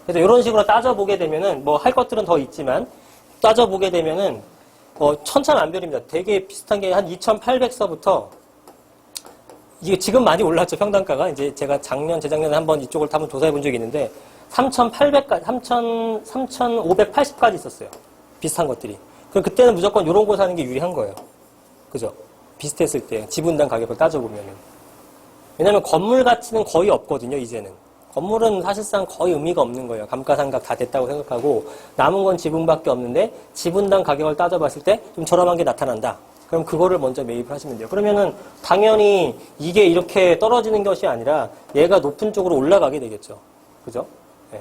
그래서 이런 식으로 따져보게 되면은 뭐 할 것들은 더 있지만 따져보게 되면은 천차만별입니다. 되게 비슷한 게 한 2,800서부터 이게 지금 많이 올랐죠, 평당가가. 이제 제가 재작년에 한번 이쪽을 한번 조사해 본 적이 있는데 3,800까지, 3,580까지 있었어요. 비슷한 것들이. 그럼 그때는 무조건 이런 거 사는 게 유리한 거예요. 그죠? 비슷했을 때 지분당 가격을 따져보면은. 왜냐면 건물 가치는 거의 없거든요, 이제는. 건물은 사실상 거의 의미가 없는 거예요. 감가상각 다 됐다고 생각하고 남은 건 지분밖에 없는데 지분당 가격을 따져봤을 때 좀 저렴한 게 나타난다. 그럼 그거를 먼저 매입을 하시면 돼요. 그러면은 당연히 이게 이렇게 떨어지는 것이 아니라 얘가 높은 쪽으로 올라가게 되겠죠. 그죠? 네.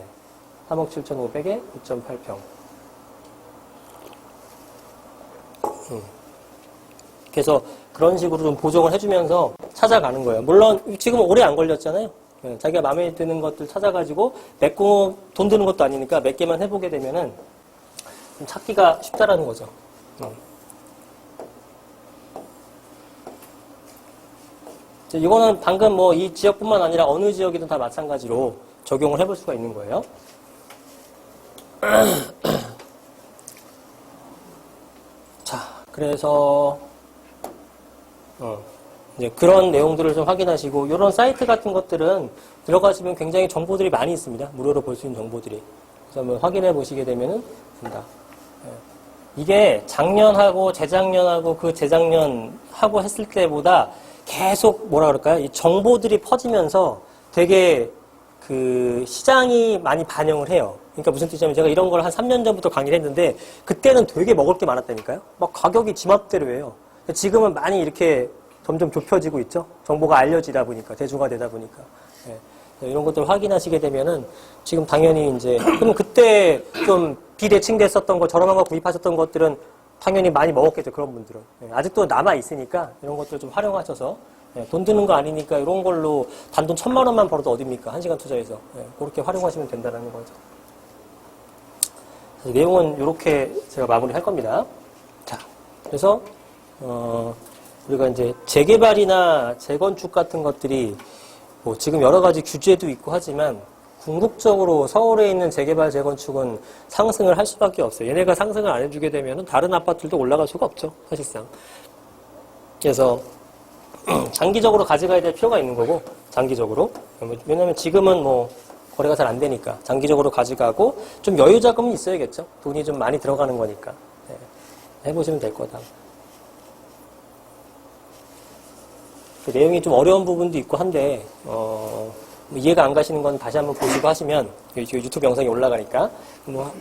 3억 7,500에 9.8평. 그래서 그런 식으로 좀 보정을 해주면서 찾아가는 거예요. 물론 지금은 오래 안 걸렸잖아요. 네. 자기가 마음에 드는 것들 찾아가지고 돈 드는 것도 아니니까 몇 개만 해보게 되면은 좀 찾기가 쉽다라는 거죠. 이거는 방금 뭐 이 지역뿐만 아니라 어느 지역이든 다 마찬가지로 적용을 해볼 수가 있는 거예요. 자, 그래서 이제 그런 내용들을 좀 확인하시고 이런 사이트 같은 것들은 들어가시면 굉장히 정보들이 많이 있습니다. 무료로 볼 수 있는 정보들이. 그래서 한번 확인해 보시게 되면은 된다. 이게 작년하고 재작년하고 그 재작년 하고 했을 때보다 계속 뭐라 그럴까요? 이 정보들이 퍼지면서 되게 그 시장이 많이 반영을 해요. 그러니까 무슨 뜻이냐면 제가 이런 걸 한 3년 전부터 강의를 했는데 그때는 되게 먹을 게 많았다니까요. 막 가격이 지맘대로 해요. 지금은 많이 이렇게 점점 좁혀지고 있죠. 정보가 알려지다 보니까 대중화되다 보니까. 네. 이런 것들 확인하시게 되면은 지금 당연히 이제 그럼 그때 좀 비대칭됐었던 거 저렴한 거 구입하셨던 것들은 당연히 많이 먹었겠죠. 그런 분들은. 네. 아직도 남아 있으니까 이런 것들 좀 활용하셔서 네. 돈 드는 거 아니니까 이런 걸로 단돈 1,000만 원만 벌어도 어딥니까? 1시간 투자해서. 네. 그렇게 활용하시면 된다는 거죠. 내용은 이렇게 제가 마무리할 겁니다. 자, 그래서 우리가 이제 재개발이나 재건축 같은 것들이 뭐 지금 여러 가지 규제도 있고 하지만 궁극적으로 서울에 있는 재개발 재건축은 상승을 할 수밖에 없어요. 얘네가 상승을 안 해주게 되면 다른 아파트들도 올라갈 수가 없죠, 사실상. 그래서 장기적으로 가져가야 될 필요가 있는 거고, 장기적으로. 왜냐면 지금은 뭐 거래가 잘 안 되니까 장기적으로 가져가고 좀 여유 자금은 있어야겠죠. 돈이 좀 많이 들어가는 거니까. 네. 해보시면 될 거다. 그 내용이 좀 어려운 부분도 있고 한데 이해가 안 가시는 건 다시 한번 보시고 하시면 유튜브 영상이 올라가니까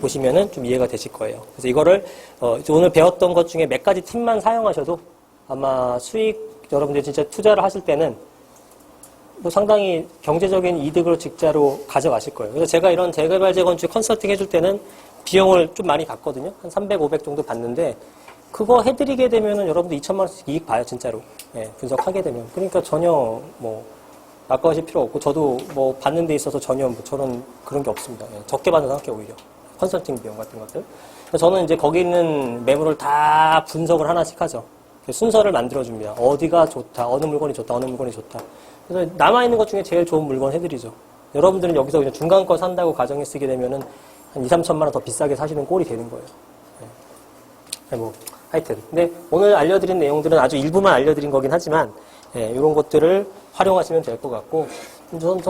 보시면은 좀 이해가 되실 거예요. 그래서 이거를 오늘 배웠던 것 중에 몇 가지 팁만 사용하셔도 아마 수익 여러분들 진짜 투자를 하실 때는 뭐 상당히 경제적인 이득으로 직자로 가져가실 거예요. 그래서 제가 이런 재개발 재건축 컨설팅 해줄 때는 비용을 좀 많이 받거든요. 한 300, 500 정도 받는데 그거 해드리게 되면은 여러분들 2,000만 원씩 이익 봐요, 진짜로. 예, 분석하게 되면. 그러니까 전혀 뭐 아까우실 필요 없고 저도 뭐 받는 데 있어서 전혀 뭐 저런 그런 게 없습니다. 예, 적게 받는 상태 오히려. 컨설팅 비용 같은 것들. 저는 이제 거기 있는 매물을 다 분석을 하나씩 하죠. 순서를 만들어줍니다. 어디가 좋다, 어느 물건이 좋다, 어느 물건이 좋다. 그래서 남아있는 것 중에 제일 좋은 물건 해드리죠. 여러분들은 여기서 그냥 중간 거 산다고 가정에 쓰게 되면은 한 2, 3천만 원 더 비싸게 사시는 꼴이 되는 거예요. 예. 뭐, 하여튼. 근데 오늘 알려드린 내용들은 아주 일부만 알려드린 거긴 하지만, 예, 이런 것들을 활용하시면 될 것 같고, 저는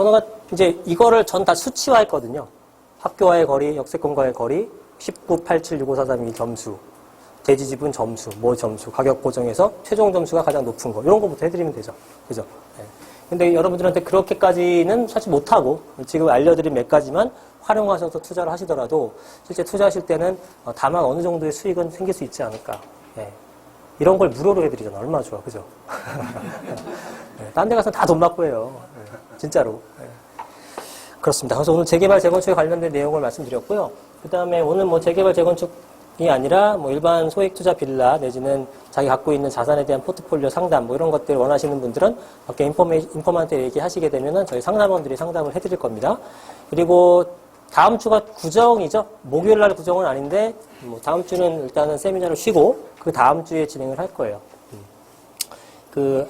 이제 이거를 전 다 수치화했거든요. 학교와의 거리, 역세권과의 거리, 19, 87, 6543이 점수, 대지지분 점수, 뭐 점수, 가격 고정해서 최종 점수가 가장 높은 거, 이런 거부터 해드리면 되죠. 그죠? 예. 근데 여러분들한테 그렇게까지는 사실 못하고, 지금 알려드린 몇 가지만 활용하셔서 투자를 하시더라도, 실제 투자하실 때는 다만 어느 정도의 수익은 생길 수 있지 않을까. 예. 이런 걸 무료로 해드리잖아. 얼마나 좋아. 그죠? 예. 딴 데 가서 다 돈 받고 해요. 예. 진짜로. 예. 그렇습니다. 그래서 오늘 재개발, 재건축에 관련된 내용을 말씀드렸고요. 그 다음에 오늘 뭐 재개발, 재건축이 아니라 뭐 일반 소액 투자 빌라 내지는 자기 갖고 있는 자산에 대한 포트폴리오 상담 뭐 이런 것들 원하시는 분들은 밖에 인포먼트 얘기하시게 되면은 저희 상담원들이 상담을 해드릴 겁니다. 그리고 다음 주가 구정이죠. 목요일 날 구정은 아닌데 뭐 다음 주는 일단은 세미나를 쉬고 그 다음 주에 진행을 할 거예요.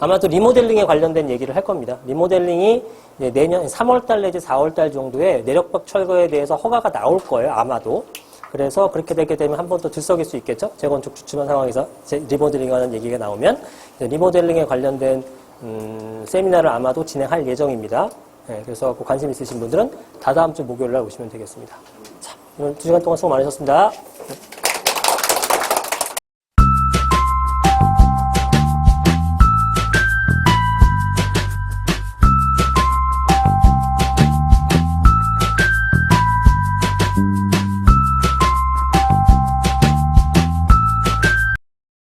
아마도 리모델링에 관련된 얘기를 할 겁니다. 리모델링이 내년 3월달 내지 4월달 정도에 내력벽 철거에 대해서 허가가 나올 거예요. 아마도. 그래서 그렇게 되게 되면 한 번 더 들썩일 수 있겠죠. 재건축 주춤한 상황에서 리모델링에 관한 얘기가 나오면 리모델링에 관련된 세미나를 아마도 진행할 예정입니다. 네, 그래서 그 관심 있으신 분들은 다다음 주 목요일 날 오시면 되겠습니다. 자, 오늘 2시간 동안 수고 많으셨습니다.